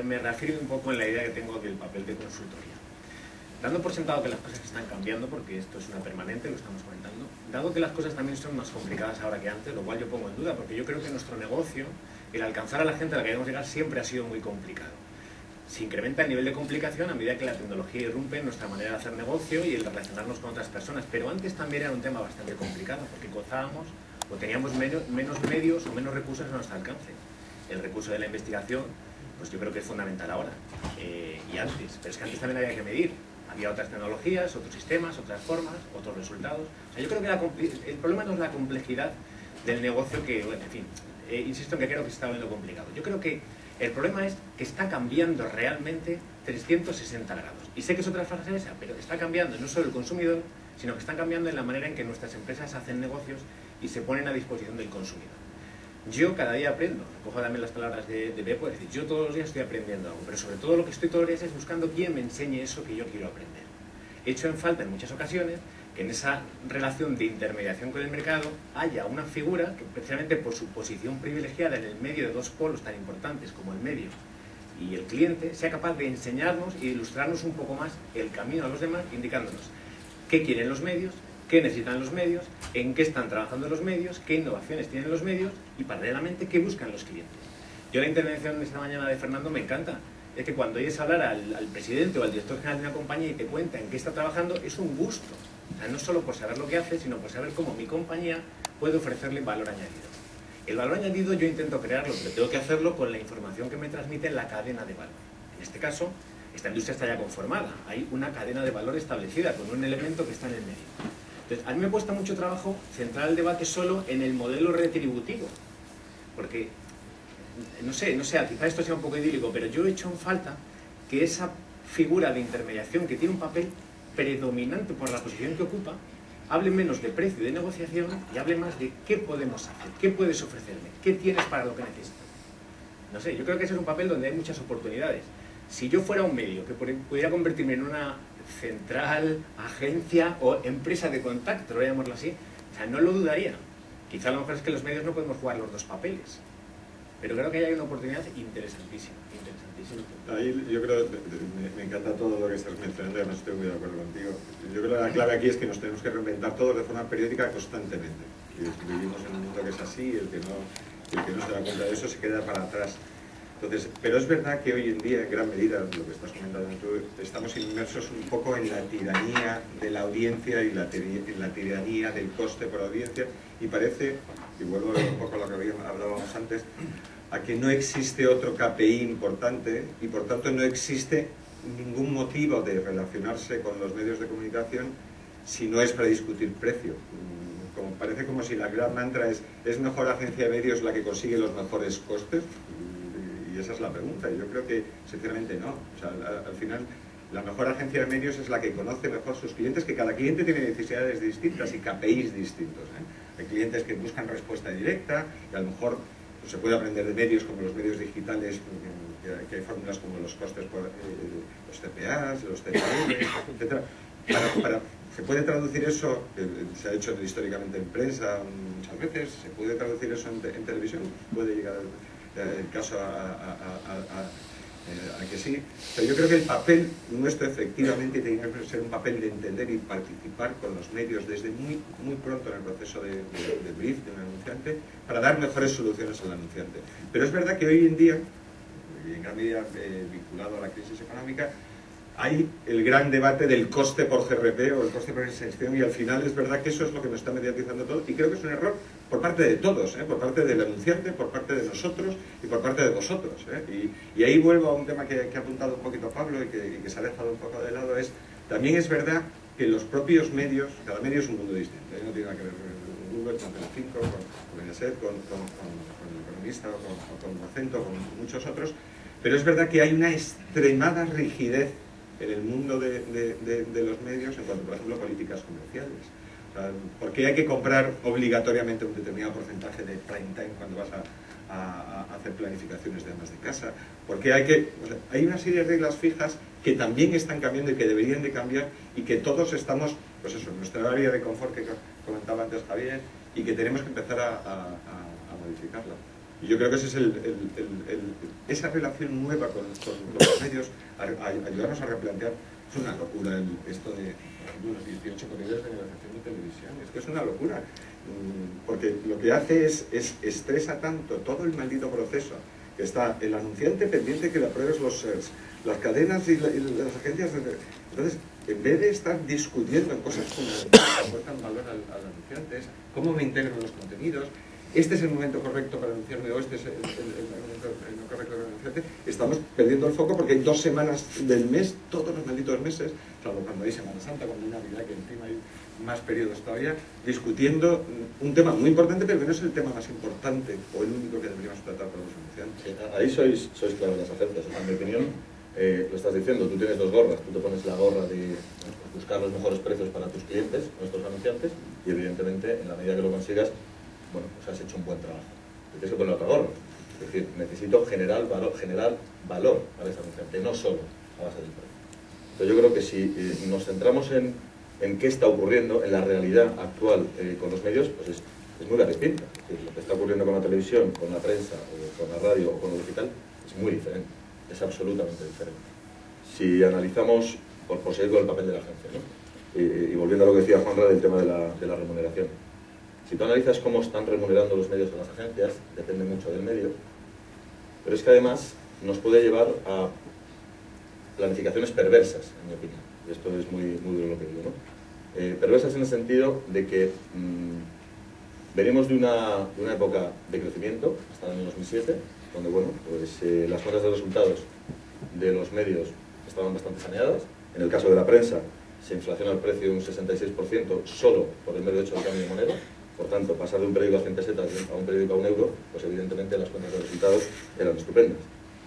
me reafirme un poco en la idea que tengo del papel de consultoría. Dando por sentado que las cosas están cambiando, porque esto es una permanente, lo estamos comentando, dado que las cosas también son más complicadas ahora que antes, lo cual yo pongo en duda, porque yo creo que nuestro negocio, el alcanzar a la gente a la que queremos llegar, siempre ha sido muy complicado. Se incrementa el nivel de complicación a medida que la tecnología irrumpe en nuestra manera de hacer negocio y el relacionarnos con otras personas, pero antes también era un tema bastante complicado, porque gozábamos o teníamos menos medios o menos recursos a nuestro alcance. El recurso de la investigación, pues yo creo que es fundamental ahora y antes, pero es que antes también había que medir. Había otras tecnologías, otros sistemas, otras formas, otros resultados. O sea, yo creo que el problema no es la complejidad del negocio, que, bueno, en fin, insisto en que creo que se está volviendo complicado. Yo creo que el problema es que está cambiando realmente 360 grados. Y sé que es otra frase esa, pero está cambiando no solo el consumidor, sino que están cambiando en la manera en que nuestras empresas hacen negocios y se ponen a disposición del consumidor. Yo cada día aprendo, recojo también las palabras de Beppo, es decir, yo todos los días estoy aprendiendo algo, pero sobre todo lo que estoy todos los días es buscando quién me enseñe eso que yo quiero aprender. He hecho en falta en muchas ocasiones que en esa relación de intermediación con el mercado haya una figura que, precisamente por su posición privilegiada en el medio de dos polos tan importantes como el medio y el cliente, sea capaz de enseñarnos e ilustrarnos un poco más el camino a los demás, indicándonos qué quieren los medios, qué necesitan los medios, en qué están trabajando los medios, qué innovaciones tienen los medios y, paralelamente, qué buscan los clientes. Yo la intervención de esta mañana de Fernando me encanta. Es que cuando oyes hablar al presidente o al director general de una compañía y te cuenta en qué está trabajando, es un gusto. O sea, no solo por saber lo que hace, sino por saber cómo mi compañía puede ofrecerle valor añadido. El valor añadido yo intento crearlo, pero tengo que hacerlo con la información que me transmite la cadena de valor. En este caso, esta industria está ya conformada. Hay una cadena de valor establecida con un elemento que está en el medio. Entonces, a mí me cuesta mucho trabajo centrar el debate solo en el modelo retributivo, porque, no sé, quizá esto sea un poco idílico, pero yo he hecho en falta que esa figura de intermediación que tiene un papel predominante por la posición que ocupa, hable menos de precio y de negociación y hable más de qué podemos hacer, qué puedes ofrecerme, qué tienes para lo que necesitas. No sé, yo creo que ese es un papel donde hay muchas oportunidades. Si yo fuera un medio que pudiera convertirme en una central, agencia o empresa de contacto, llamémoslo así, o sea, no lo dudaría. Quizá lo mejor es que los medios no podemos jugar los dos papeles, pero creo que hay una oportunidad interesantísima. Ahí yo creo, me encanta todo lo que estás mencionando y además estoy muy de acuerdo contigo. Yo creo que la clave aquí es que nos tenemos que reinventar todos de forma periódica constantemente. Y vivimos en un mundo que es así, el que no se da cuenta de eso se queda para atrás. Entonces, pero es verdad que hoy en día, en gran medida, lo que estás comentando tú, estamos inmersos un poco en la tiranía de la audiencia y la tiranía del coste por audiencia, y parece, y vuelvo un poco a lo que hablábamos antes, a que no existe otro KPI importante y por tanto no existe ningún motivo de relacionarse con los medios de comunicación si no es para discutir precio. Parece como si la gran mantra ¿es mejor agencia de medios la que consigue los mejores costes? Y esa es la pregunta. Yo creo que sinceramente no. O sea, al final la mejor agencia de medios es la que conoce mejor sus clientes, que cada cliente tiene necesidades distintas y KPIs distintos, ¿eh? Hay clientes que buscan respuesta directa y a lo mejor se puede aprender de medios como los medios digitales, que hay fórmulas como los costes por los CPAs, los CPM, etc. Se puede traducir eso, se ha hecho históricamente en prensa muchas veces, se puede traducir eso en televisión, puede llegar el caso a que sí, pero yo creo que el papel nuestro efectivamente tiene que ser un papel de entender y participar con los medios desde muy pronto en el proceso de brief de un anunciante para dar mejores soluciones al anunciante. Pero es verdad que hoy en día, y en gran medida vinculado a la crisis económica, hay el gran debate del coste por GRP o el coste por inserción, y al final es verdad que eso es lo que nos está mediatizando todo, y creo que es un error por parte de todos, por parte del anunciante, por parte de nosotros y por parte de vosotros. Y ahí vuelvo a un tema que ha apuntado un poquito Pablo y que se ha dejado un poco de lado, también es verdad que los propios medios, cada medio es un mundo distinto, no tiene nada que ver con Google, con Telecinco, con Mediaset, con El Economista, o con Acento, con muchos otros, pero es verdad que hay una extremada rigidez en el mundo de los medios en cuanto, por ejemplo, a políticas comerciales. O sea, ¿por qué hay que comprar obligatoriamente un determinado porcentaje de prime time cuando vas a hacer planificaciones de amas de casa? Porque hay una serie de reglas fijas que también están cambiando y que deberían de cambiar, y que todos estamos, pues eso, en nuestra área de confort que comentaba antes Javier, y que tenemos que empezar a modificarla. Y yo creo que ese es esa relación nueva con los medios, ayudarnos a replantear. Es una locura esto de los 18 corredores de negociación de televisión. Es que es una locura, porque lo que hace es estresa tanto todo el maldito proceso, que está el anunciante pendiente que le apruebes los shares, las cadenas y las agencias. Entonces, en vez de estar discutiendo en cosas como aportan valor al anunciante, cómo me integro en los contenidos, este es el momento correcto para anunciarme o este es el momento no correcto para anunciarte, estamos perdiendo el foco porque hay 2 semanas del mes, todos los malditos meses, salvo cuando hay Semana Santa, cuando hay Navidad, que encima hay más periodos todavía, discutiendo un tema muy importante, pero que no es el tema más importante o el único que deberíamos tratar por los anunciantes. Ahí sois clave las agencias, o sea, en mi opinión, lo estás diciendo, tú tienes 2 gorras, tú te pones la gorra de buscar los mejores precios para tus clientes, nuestros anunciantes, y evidentemente, en la medida que lo consigas, bueno, pues has hecho un buen trabajo. Te tienes que poner otra gorra. Es decir, necesito generar valor para ese anunciante, no solo a base del precio. Entonces yo creo que si nos centramos en qué está ocurriendo, en la realidad actual con los medios, pues es muy variopinta. Es decir, lo que está ocurriendo con la televisión, con la prensa, con la radio o con lo digital, es muy diferente. Es absolutamente diferente. Si analizamos, por seguir con el papel de la agencia, ¿no? Y volviendo a lo que decía Juanra del tema de la remuneración. Si tú analizas cómo están remunerando los medios a las agencias, depende mucho del medio, pero es que además nos puede llevar a planificaciones perversas, en mi opinión. Y esto es muy duro lo que digo, ¿no? Perversas en el sentido de que venimos de una época de crecimiento, hasta el año 2007, donde bueno, pues, las cuentas de resultados de los medios estaban bastante saneadas. En el caso de la prensa se inflaciona el precio un 66% solo por el mero hecho del cambio de moneda. Por tanto, pasar de un periódico a 100 pesetas a un periódico a €1, pues evidentemente las cuentas de resultados eran estupendas.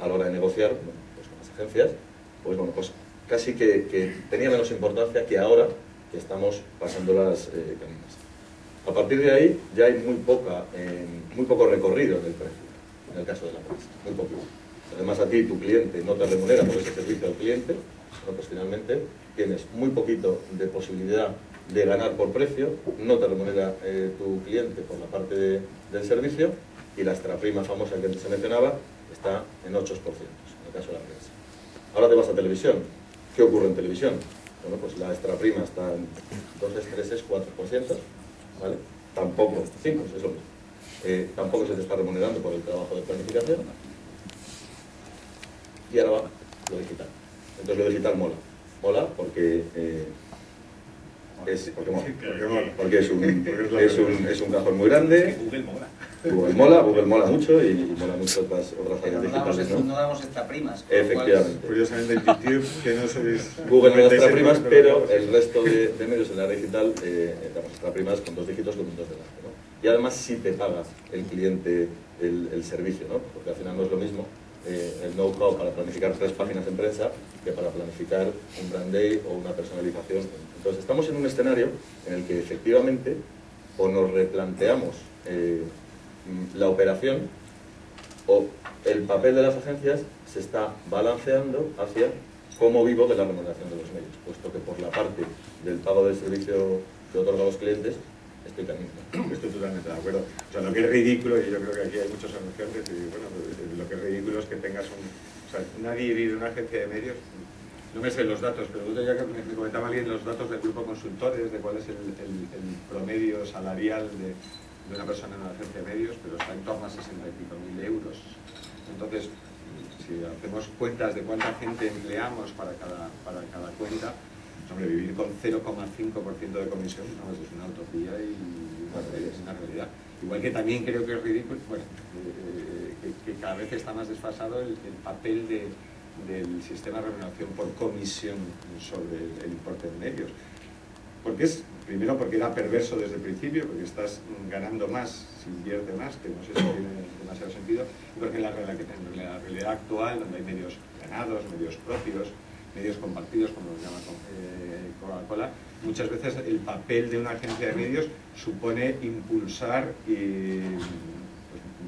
A la hora de negociar, bueno, pues con las agencias, pues bueno, pues casi que tenía menos importancia que ahora que estamos pasando las caminas. A partir de ahí ya hay muy poco recorrido en el precio, en el caso de la prensa, muy poco. Además, a ti, tu cliente, no te remunera por ese servicio al cliente, ¿no? Pues finalmente tienes muy poquito de posibilidad de ganar por precio, no te remunera tu cliente por la parte del servicio, y la extraprima famosa que se mencionaba está en 8%, en el caso de la prensa. Ahora te vas a televisión. ¿Qué ocurre en televisión? Bueno, pues la extraprima está en 2, 3, 4%, ¿vale? Tampoco, 5, es lo mismo. Tampoco se te está remunerando por el trabajo de planificación. Y ahora va lo digital. Entonces lo digital mola. Mola porque es un cajón muy grande. Google mola mucho y mola mucho otras áreas digitales, ¿no? No damos extraprimas. Efectivamente. Curiosamente en YouTube, que no sois... Google no da extraprimas, pero el resto de medios en la área digital damos extraprimas con 2 dígitos con un 2 delante, ¿no? Y además sí te paga el cliente el servicio, ¿no? Porque al final no es lo mismo el know-how para planificar 3 páginas en prensa que para planificar un brand day o una personalización. Entonces estamos en un escenario en el que efectivamente o nos replanteamos la operación o el papel de las agencias se está balanceando hacia cómo vivo de la remuneración de los medios, puesto que por la parte del pago del servicio que otorga a los clientes estoy caminando. Estoy totalmente de acuerdo. O sea, lo que es ridículo, y yo creo que aquí hay muchos anunciantes, y bueno, lo que es ridículo es que tengas o sea, nadie vive en una agencia de medios, no me sé los datos, pero ya que me comentaba alguien los datos del grupo consultores, de cuál es el promedio salarial de una persona en una agencia de medios, pero está en torno a 65.000 euros. Entonces, si hacemos cuentas de cuánta gente empleamos para cada cuenta, hombre, vivir con 0,5% de comisión no, es una utopía y una realidad. Igual que también creo que es ridículo, bueno, que cada vez está más desfasado el papel del sistema de remuneración por comisión sobre el importe de medios. Primero porque era perverso desde el principio, porque estás ganando más si inviertes más, que no sé si tiene demasiado sentido, y porque en la realidad actual, donde hay medios ganados, medios propios, medios compartidos, como lo llama Coca-Cola, muchas veces el papel de una agencia de medios supone impulsar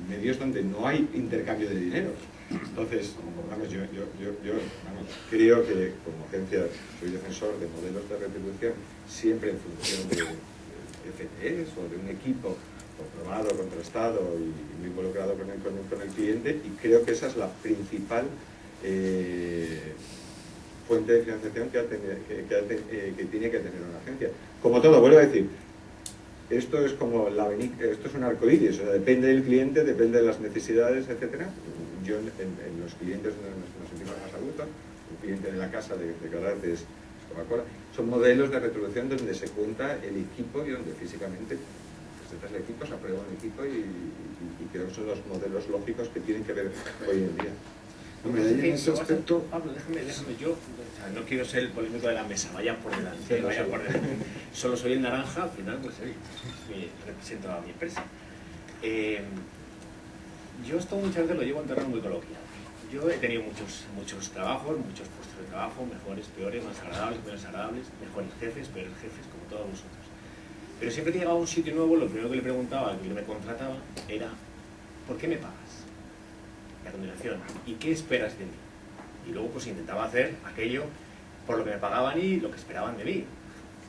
medios donde no hay intercambio de dinero. Entonces, vamos, yo creo que como agencia soy defensor de modelos de retribución siempre en función de FTEs o de un equipo comprobado, contrastado y muy involucrado con el cliente, y creo que esa es la principal fuente de financiación que tiene que tener una agencia. Como todo, vuelvo a decir, esto es como esto es un arcoíris, o sea, depende del cliente, depende de las necesidades, etcétera. Yo en los clientes nos sentimos más a gusto. El cliente de la casa de Carrate es Coca-Cola. Son modelos de retribución donde se cuenta el equipo y donde físicamente presentas el equipo, se aprueba un equipo y creo que son los modelos lógicos que tienen que ver hoy en día. Hombre, en ese aspecto... Pablo, déjame yo, o sea, no quiero ser el polémico de la mesa, vayan por delante, vayan por delante. Solo soy el naranja, al final, pues represento a mi empresa. Yo esto muchas veces lo llevo a un terreno muy coloquial. Yo he tenido muchos trabajos, muchos puestos de trabajo, mejores, peores, más agradables, menos agradables, mejores jefes, peores jefes, como todos vosotros. Pero siempre que llegaba a un sitio nuevo, lo primero que le preguntaba al que me contrataba era ¿por qué me pagas? Y a continuación, ¿y qué esperas de mí? Y luego pues intentaba hacer aquello por lo que me pagaban y lo que esperaban de mí.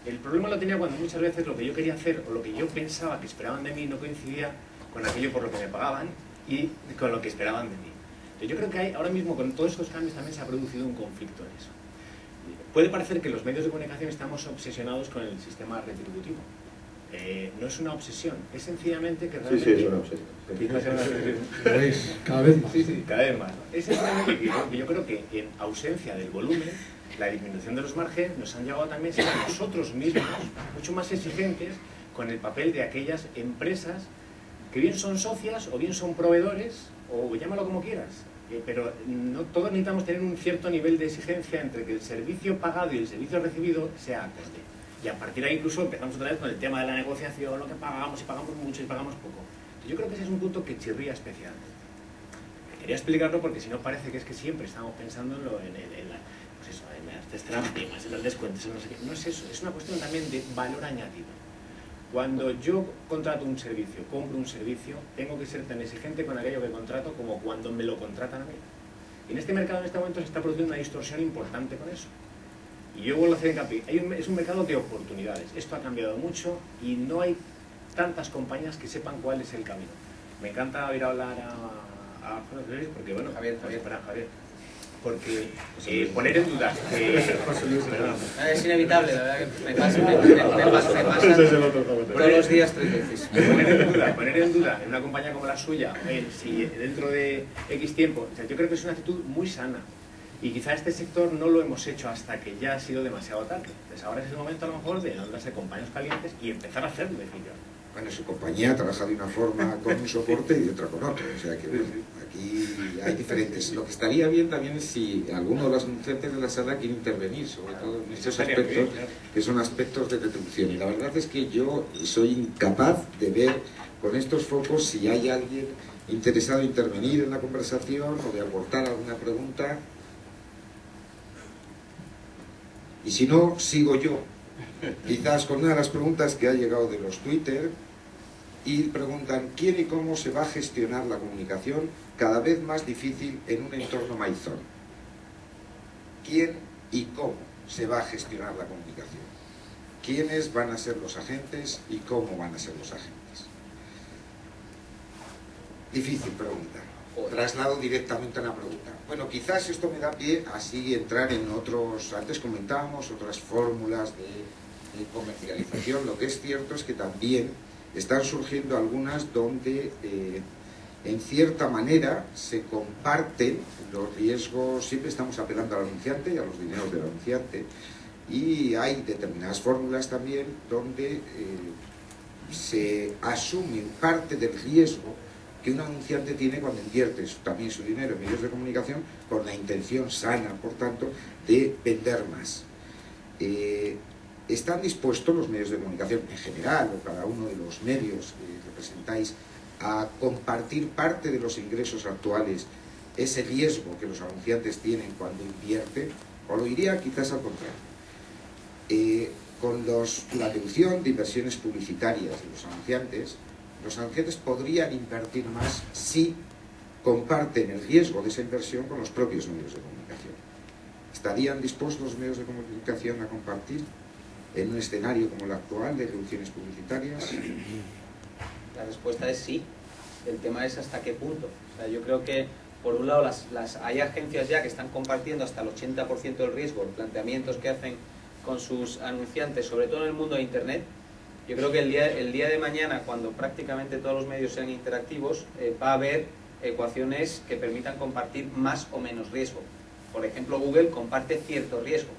El problema lo tenía cuando muchas veces lo que yo quería hacer o lo que yo pensaba que esperaban de mí no coincidía con aquello por lo que me pagaban y con lo que esperaban de mí. Yo creo que ahora mismo con todos estos cambios también se ha producido un conflicto en eso. Puede parecer que los medios de comunicación estamos obsesionados con el sistema retributivo. No es una obsesión, es sencillamente que realmente... Sí, es una obsesión. Pues cada vez más. Sí, cada vez más. Es sencillamente que yo creo que en ausencia del volumen, la disminución de los márgenes nos han llevado también a ser nosotros mismos mucho más exigentes con el papel de aquellas empresas que bien son socias o bien son proveedores, o llámalo como quieras, pero no todos necesitamos tener un cierto nivel de exigencia entre que el servicio pagado y el servicio recibido sea acorde. Y a partir de ahí incluso empezamos otra vez con el tema de la negociación, lo que pagamos, si pagamos mucho, si pagamos poco. Entonces, yo creo que ese es un punto que chirría especialmente. Quería explicarlo porque si no parece que es que siempre estamos pensando en las trampas, en los descuentos, en no sé qué. No es eso, es una cuestión también de valor añadido. Cuando yo contrato un servicio, compro un servicio, tengo que ser tan exigente con aquello que contrato como cuando me lo contratan a mí. Y en este mercado en este momento se está produciendo una distorsión importante con eso. Y yo vuelvo a hacer hincapié, es un mercado de oportunidades. Esto ha cambiado mucho y no hay tantas compañías que sepan cuál es el camino. Me encanta oír hablar a José, porque bueno, Javier. Porque poner en duda es inevitable, la verdad que me pasa todos los días 3 veces. Poner en duda en una compañía como la suya, si dentro de X tiempo, o sea, yo creo que es una actitud muy sana. Y quizá este sector no lo hemos hecho hasta que ya ha sido demasiado tarde. Entonces ahora es el momento a lo mejor de andarse con paños calientes y empezar a hacerlo definitivamente. Bueno, su compañía trabaja de una forma con un soporte y de otra con otro. O sea que bueno, aquí hay diferentes. Lo que estaría bien también es si alguno de los anunciantes de la sala quiere intervenir, sobre todo en esos aspectos que son aspectos de retribución. Y la verdad es que yo soy incapaz de ver con estos focos si hay alguien interesado en intervenir en la conversación o de aportar alguna pregunta. Y si no, sigo yo. Quizás con una de las preguntas que ha llegado de los Twitter, y preguntan ¿quién y cómo se va a gestionar la comunicación cada vez más difícil en un entorno maizón? ¿Quién y cómo se va a gestionar la comunicación? ¿Quiénes van a ser los agentes y cómo van a ser los agentes? Difícil pregunta. Traslado directamente a la pregunta. Bueno, quizás esto me da pie así entrar en otros, antes comentábamos, otras fórmulas de comercialización. Lo que es cierto es que también están surgiendo algunas donde en cierta manera se comparten los riesgos. Siempre estamos apelando al anunciante y a los dineros del anunciante, y hay determinadas fórmulas también donde se asume parte del riesgo que un anunciante tiene cuando invierte también su dinero en medios de comunicación con la intención sana, por tanto, de vender más. ¿Están dispuestos los medios de comunicación en general, o cada uno de los medios que representáis, a compartir parte de los ingresos actuales, ese riesgo que los anunciantes tienen cuando invierten? O lo diría quizás al contrario. Con la reducción de inversiones publicitarias de los anunciantes podrían invertir más si comparten el riesgo de esa inversión con los propios medios de comunicación. ¿Estarían dispuestos los medios de comunicación a compartir en un escenario como el actual de reducciones publicitarias? La respuesta es sí. El tema es hasta qué punto. O sea, yo creo que, por un lado, hay agencias ya que están compartiendo hasta el 80% del riesgo, los planteamientos que hacen con sus anunciantes, sobre todo en el mundo de Internet. Yo creo que el día de mañana, cuando prácticamente todos los medios sean interactivos, va a haber ecuaciones que permitan compartir más o menos riesgo. Por ejemplo, Google comparte cierto riesgo,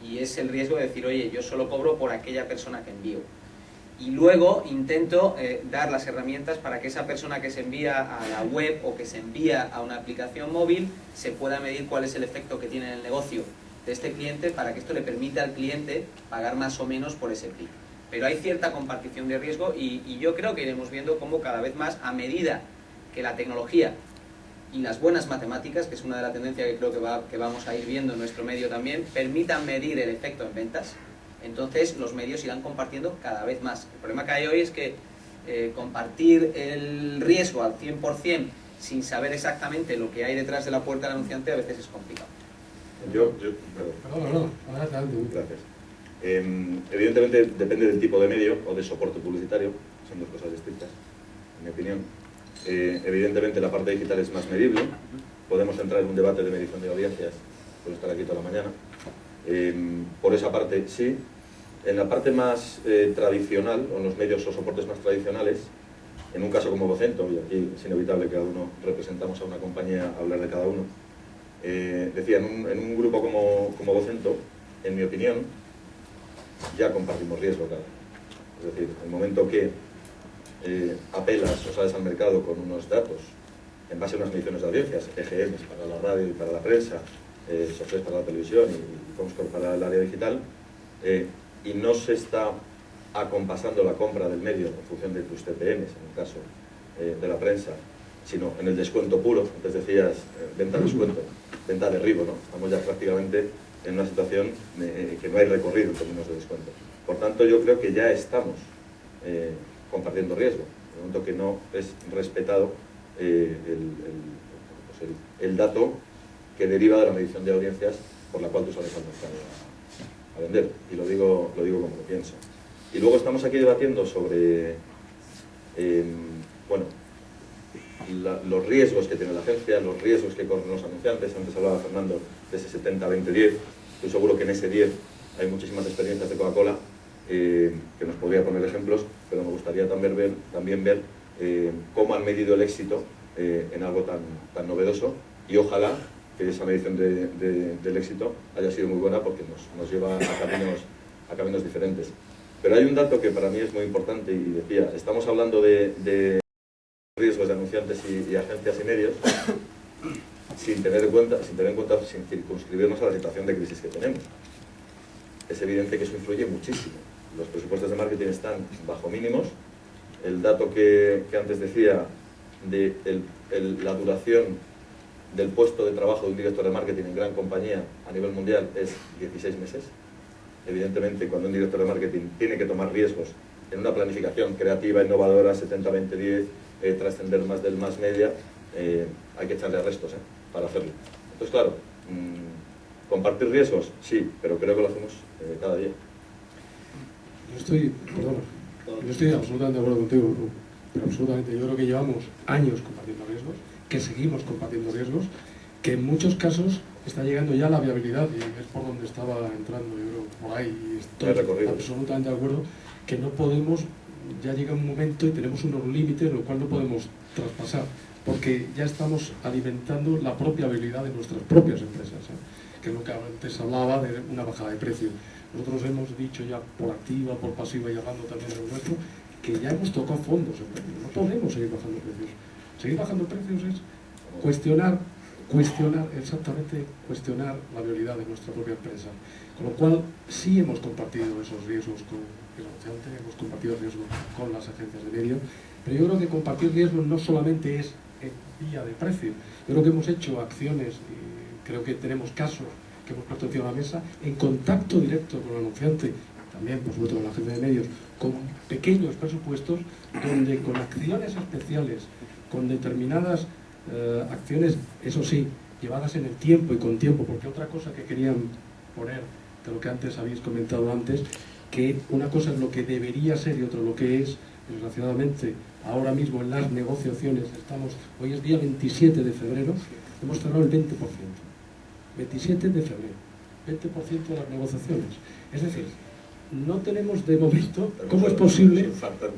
y es el riesgo de decir, oye, yo solo cobro por aquella persona que envío. Y luego intento dar las herramientas para que esa persona que se envía a la web o que se envía a una aplicación móvil se pueda medir cuál es el efecto que tiene en el negocio de este cliente, para que esto le permita al cliente pagar más o menos por ese clic. Pero hay cierta compartición de riesgo, y yo creo que iremos viendo cómo cada vez más, a medida que la tecnología y las buenas matemáticas, que es una de las tendencias que creo que vamos a ir viendo en nuestro medio también, permitan medir el efecto en ventas, entonces los medios irán compartiendo cada vez más. El problema que hay hoy es que compartir el riesgo al 100% sin saber exactamente lo que hay detrás de la puerta del anunciante a veces es complicado. Perdón, adelante. Gracias. Evidentemente depende del tipo de medio o de soporte publicitario, son dos cosas distintas, en mi opinión. Evidentemente la parte digital es más medible, podemos entrar en un debate de medición de audiencias, puedo estar aquí toda la mañana. Por esa parte sí. En la parte más tradicional, o en los medios o soportes más tradicionales, en un caso como Vocento, y aquí es inevitable que cada uno representamos a una compañía, hablar de cada uno, decía, en un grupo como Vocento, en mi opinión, ya compartimos riesgo, claro. Es decir, el momento que apelas o sales al mercado con unos datos en base a unas mediciones de audiencias, EGM para la radio y para la prensa, SOCES para la televisión y Comscore para el área digital, y no se está acompasando la compra del medio en función de tus TPMs, en el caso de la prensa, sino en el descuento puro. Antes decías venta-descuento, venta derribo, ¿no? Estamos ya prácticamente en una situación que no hay recorrido en términos de descuento. Por tanto, yo creo que ya estamos compartiendo riesgo, en el momento que no es respetado el dato que deriva de la medición de audiencias por la cual tú sales al mercado a vender, y lo digo como lo pienso. Y luego estamos aquí debatiendo sobre bueno, los riesgos que tiene la agencia, los riesgos que corren los anunciantes. Antes hablaba Fernando de ese 70-20-10, estoy seguro que en ese 10 hay muchísimas experiencias de Coca-Cola que nos podría poner ejemplos, pero me gustaría también ver cómo han medido el éxito en algo tan novedoso, y ojalá que esa medición del éxito haya sido muy buena, porque nos lleva a caminos diferentes. Pero hay un dato que para mí es muy importante, y decía, estamos hablando de riesgos de anunciantes y agencias y medios sin tener en cuenta, sin circunscribirnos a la situación de crisis que tenemos. Es evidente que eso influye muchísimo. Los presupuestos de marketing están bajo mínimos. El dato que antes decía de la duración del puesto de trabajo de un director de marketing en gran compañía a nivel mundial es 16 meses. Evidentemente, cuando un director de marketing tiene que tomar riesgos en una planificación creativa, innovadora, 70-20-10, trascender más del más media, hay que echarle restos para hacerlo. Entonces, claro, compartir riesgos, sí, pero creo que lo hacemos cada día. Yo estoy absolutamente de acuerdo contigo, pero absolutamente. Yo creo que llevamos años compartiendo riesgos, que seguimos compartiendo riesgos, que en muchos casos está llegando ya la viabilidad, y es por donde estaba entrando, yo creo, por ahí, y estoy absolutamente de acuerdo, que no podemos, ya llega un momento y tenemos unos límites, lo cual no podemos traspasar, porque ya estamos alimentando la propia habilidad de nuestras propias empresas, que es lo que antes hablaba de una bajada de precio. Nosotros hemos dicho ya por activa, por pasiva, y hablando también de lo nuestro, que ya hemos tocado fondos en precios. No podemos seguir bajando precios. Seguir bajando precios es cuestionar la viabilidad de nuestra propia empresa. Con lo cual, sí hemos compartido esos riesgos con el anunciante, hemos compartido riesgos con las agencias de medio, pero yo creo que compartir riesgos no solamente es en vía de precio. Yo creo que hemos hecho acciones, y creo que tenemos casos que hemos puesto encima de la mesa, en contacto directo con el anunciante, también por supuesto con la agencia de medios, con pequeños presupuestos, donde con acciones especiales, con determinadas acciones, eso sí, llevadas en el tiempo y con tiempo, porque otra cosa que querían poner, de lo que antes habéis comentado antes, que una cosa es lo que debería ser y otro lo que es. Desgraciadamente, ahora mismo en las negociaciones hoy es día 27 de febrero, hemos cerrado el 20%. 27 de febrero, 20% de las negociaciones. Es decir, no tenemos de momento, ¿cómo es posible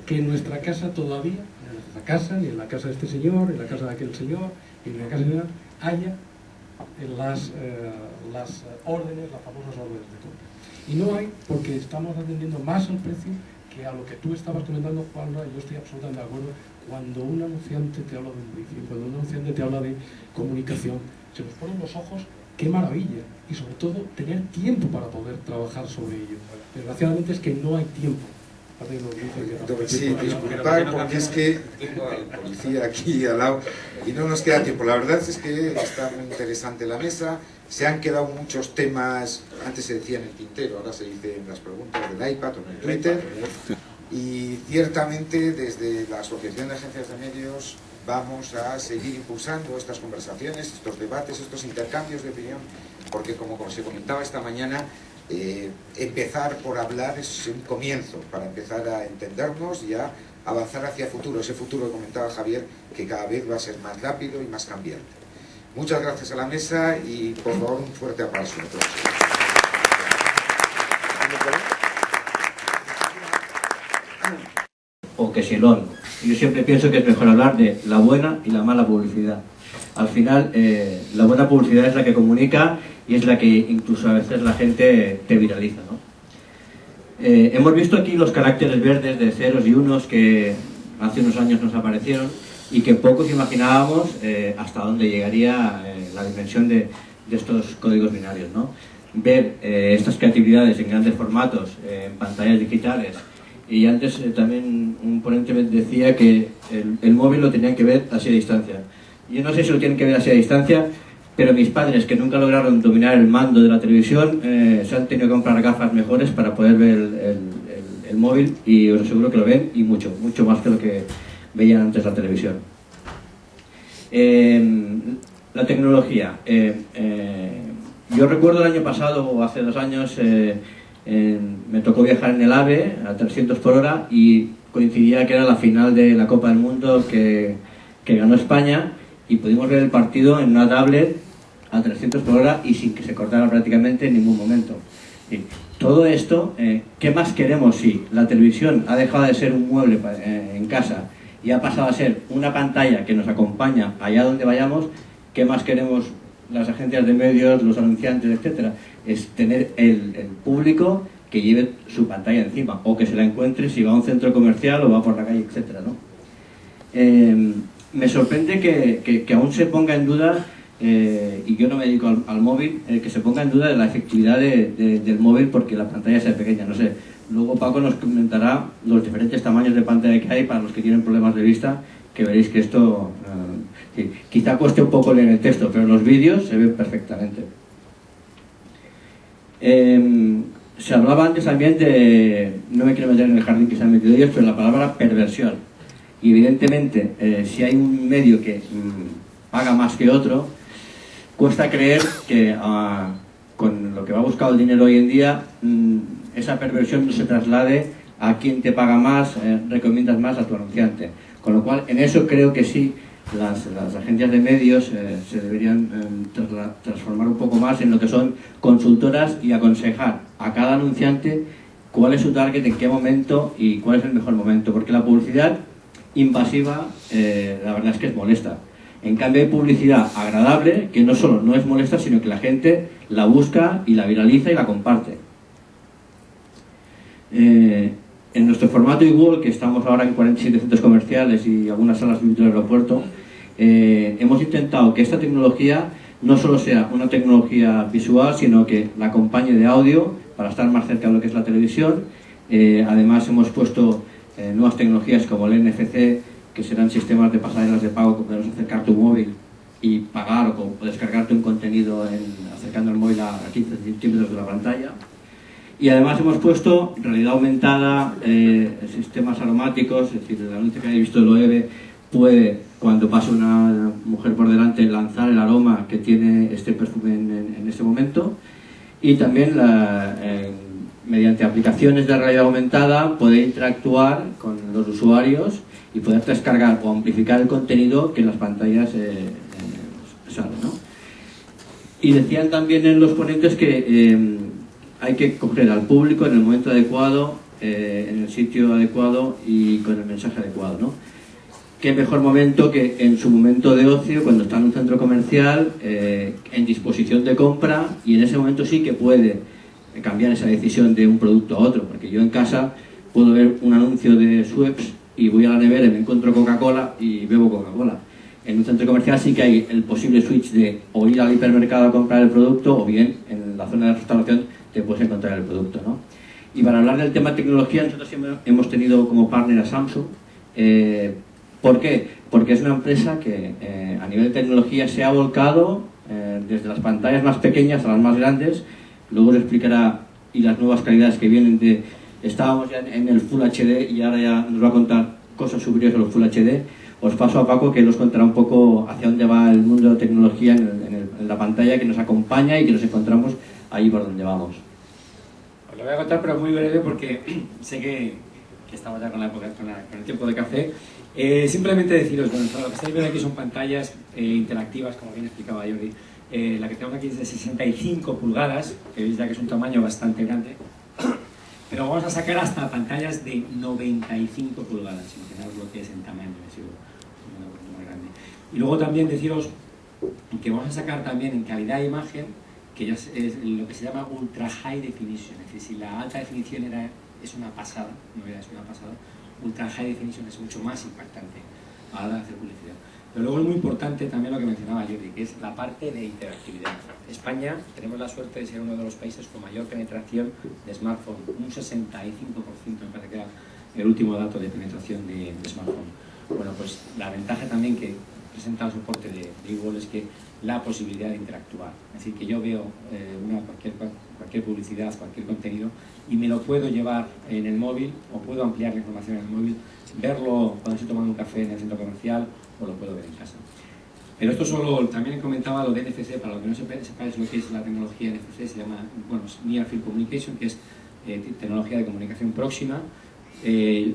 que en nuestra casa todavía, en nuestra casa, ni en la casa de este señor, en la casa de aquel señor, ni en la casa de haya las órdenes, las famosas órdenes de compra? Y no hay, porque estamos atendiendo más al precio que a lo que tú estabas comentando, Juan. Yo estoy absolutamente de acuerdo. Cuando un anunciante te habla de un briefing, cuando un anunciante te habla de comunicación, se nos ponen los ojos. ¡Qué maravilla! Y sobre todo, tener tiempo para poder trabajar sobre ello. Desgraciadamente es que no hay tiempo. Sí, disculpad, porque es que tengo al policía aquí al lado y no nos queda tiempo. La verdad es que está muy interesante la mesa. Se han quedado muchos temas, antes se decía en el tintero, ahora se dice en las preguntas del iPad o en el Twitter. Y ciertamente desde la Asociación de Agencias de Medios vamos a seguir impulsando estas conversaciones, estos debates, estos intercambios de opinión, porque como se comentaba esta mañana, empezar por hablar es un comienzo para empezar a entendernos y a avanzar hacia futuro, ese futuro que comentaba Javier, que cada vez va a ser más rápido y más cambiante. Muchas gracias a la mesa y por favor un fuerte aplauso a todos. O que si lo yo siempre pienso que es mejor hablar de la buena y la mala publicidad. Al final, la buena publicidad es la que comunica y es la que incluso a veces la gente te viraliza, ¿no? Hemos visto aquí los caracteres verdes de ceros y unos que hace unos años nos aparecieron, y que pocos imaginábamos hasta dónde llegaría la dimensión de estos códigos binarios, ¿no? Ver estas creatividades en grandes formatos, en pantallas digitales. Y antes también un ponente me decía que el móvil lo tenían que ver así a distancia. Yo no sé si lo tienen que ver así a distancia, pero mis padres, que nunca lograron dominar el mando de la televisión, se han tenido que comprar gafas mejores para poder ver el móvil, y os aseguro que lo ven, y mucho más que lo que veían antes la televisión. La tecnología. Yo recuerdo el año pasado, o hace 2 años, me tocó viajar en el AVE a 300 por hora y coincidía que era la final de la Copa del Mundo que ganó España, y pudimos ver el partido en una tablet a 300 por hora y sin que se cortara prácticamente en ningún momento. Y todo esto, ¿qué más queremos si la televisión ha dejado de ser un mueble en casa y ha pasado a ser una pantalla que nos acompaña allá donde vayamos? ¿Qué más queremos las agencias de medios, los anunciantes, etcétera? Es tener el público que lleve su pantalla encima, o que se la encuentre si va a un centro comercial o va por la calle, etcétera, ¿no? Me sorprende que aún se ponga en duda, y yo no me dedico al móvil, que se ponga en duda la efectividad del móvil porque la pantalla sea pequeña. No sé, luego Paco nos comentará los diferentes tamaños de pantalla que hay para los que tienen problemas de vista, que veréis que esto sí, quizá cueste un poco leer el texto, pero los vídeos se ven perfectamente. Se hablaba antes también de, no me quiero meter en el jardín que se han metido ellos, pero la palabra perversión. Y evidentemente, si hay un medio que paga más que otro, cuesta creer que con lo que va buscado el dinero hoy en día, esa perversión no se traslade a quien te paga más, recomiendas más a tu anunciante. Con lo cual, en eso creo que sí, las agencias de medios se deberían transformar un poco más en lo que son consultoras y aconsejar a cada anunciante cuál es su target, en qué momento y cuál es el mejor momento. Porque la publicidad invasiva, la verdad es que es molesta. En cambio hay publicidad agradable, que no solo no es molesta, sino que la gente la busca y la viraliza y la comparte. En nuestro formato igual, que estamos ahora en 47 centros comerciales y algunas salas del aeropuerto, hemos intentado que esta tecnología no solo sea una tecnología visual, sino que la acompañe de audio para estar más cerca de lo que es la televisión. Además hemos puesto nuevas tecnologías como el NFC, que serán sistemas de pasarelas de pago que podemos acercar tu móvil y pagar, o descargarte un contenido acercando el móvil a 15 centímetros de la pantalla. Y además hemos puesto realidad aumentada, sistemas aromáticos, es decir, el anuncio que habéis visto de Loewe puede, cuando pase una mujer por delante, lanzar el aroma que tiene este perfume en este momento. Y también mediante aplicaciones de realidad aumentada poder interactuar con los usuarios y poder descargar o amplificar el contenido que en las pantallas sale, ¿no? Y decían también en los ponentes que hay que coger al público en el momento adecuado, en el sitio adecuado y con el mensaje adecuado, ¿no? Qué mejor momento que en su momento de ocio, cuando está en un centro comercial, en disposición de compra, y en ese momento sí que puede cambiar esa decisión de un producto a otro, porque yo en casa puedo ver un anuncio de Schweppes y voy a la nevera y me encuentro Coca-Cola y bebo Coca-Cola. En un centro comercial sí que hay el posible switch de o ir al hipermercado a comprar el producto, o bien en la zona de restauración te puedes encontrar el producto, ¿no? Y para hablar del tema tecnología, nosotros siempre hemos tenido como partner a Samsung. ¿Por qué? Porque es una empresa que a nivel de tecnología se ha volcado desde las pantallas más pequeñas a las más grandes. Luego os explicará, y las nuevas calidades que vienen de... Estábamos ya en el Full HD y ahora ya nos va a contar cosas superiores a los Full HD. Os paso a Paco, que nos contará un poco hacia dónde va el mundo de la tecnología en la pantalla que nos acompaña y que nos encontramos ahí por donde vamos. Os lo voy a contar, pero muy breve, porque sé que estamos ya con el tiempo de café. Simplemente deciros, bueno, lo que estáis viendo aquí son pantallas interactivas, como bien explicaba Jordi. La que tenemos aquí es de 65 pulgadas, que veis ya que es un tamaño bastante grande. Pero vamos a sacar hasta pantallas de 95 pulgadas, imaginaos lo que es en tamaño, es muy grande. Y luego también deciros que vamos a sacar también en calidad de imagen, que ya es lo que se llama Ultra High Definition, es decir, si la alta definición es una pasada, no es una pasada, Ultra High Definition es mucho más impactante. a la hora de hacer publicidad. Pero luego es muy importante también lo que mencionaba Jordi, que es la parte de interactividad. España tenemos la suerte de ser uno de los países con mayor penetración de smartphone, un 65% me parece que era el último dato de penetración de smartphone. Bueno, pues la ventaja también que presenta el soporte de Google es que la posibilidad de interactuar. Es decir, que yo veo cualquier publicidad, cualquier contenido y me lo puedo llevar en el móvil o puedo ampliar la información en el móvil, verlo cuando estoy tomando un café en el centro comercial o lo puedo ver en casa. Pero esto solo, también comentaba lo de NFC, para lo que no sepáis lo que es la tecnología NFC, se llama, bueno, Near Field Communication, que es tecnología de comunicación próxima.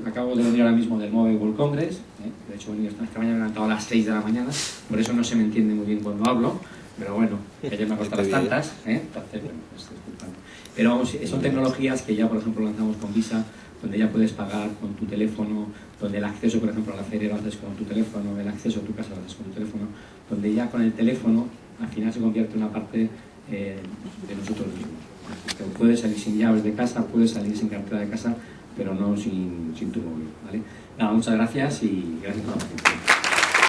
Acabo de venir ahora mismo del Mobile World Congress, de hecho esta mañana me he levantado a las 6 de la mañana, por eso no se me entiende muy bien cuando hablo, pero bueno, que ayer me ha costado las tantas, entonces, bueno, pues disculpando. Pero vamos, son tecnologías que ya, por ejemplo, lanzamos con Visa, donde ya puedes pagar con tu teléfono, donde el acceso, por ejemplo, a la feria lo haces con tu teléfono, el acceso a tu casa lo haces con tu teléfono, donde ya con el teléfono al final se convierte en una parte de nosotros mismos. Que puedes salir sin llaves de casa, puedes salir sin cartera de casa, pero no sin tu móvil, ¿vale? Nada, muchas gracias y gracias por la atención.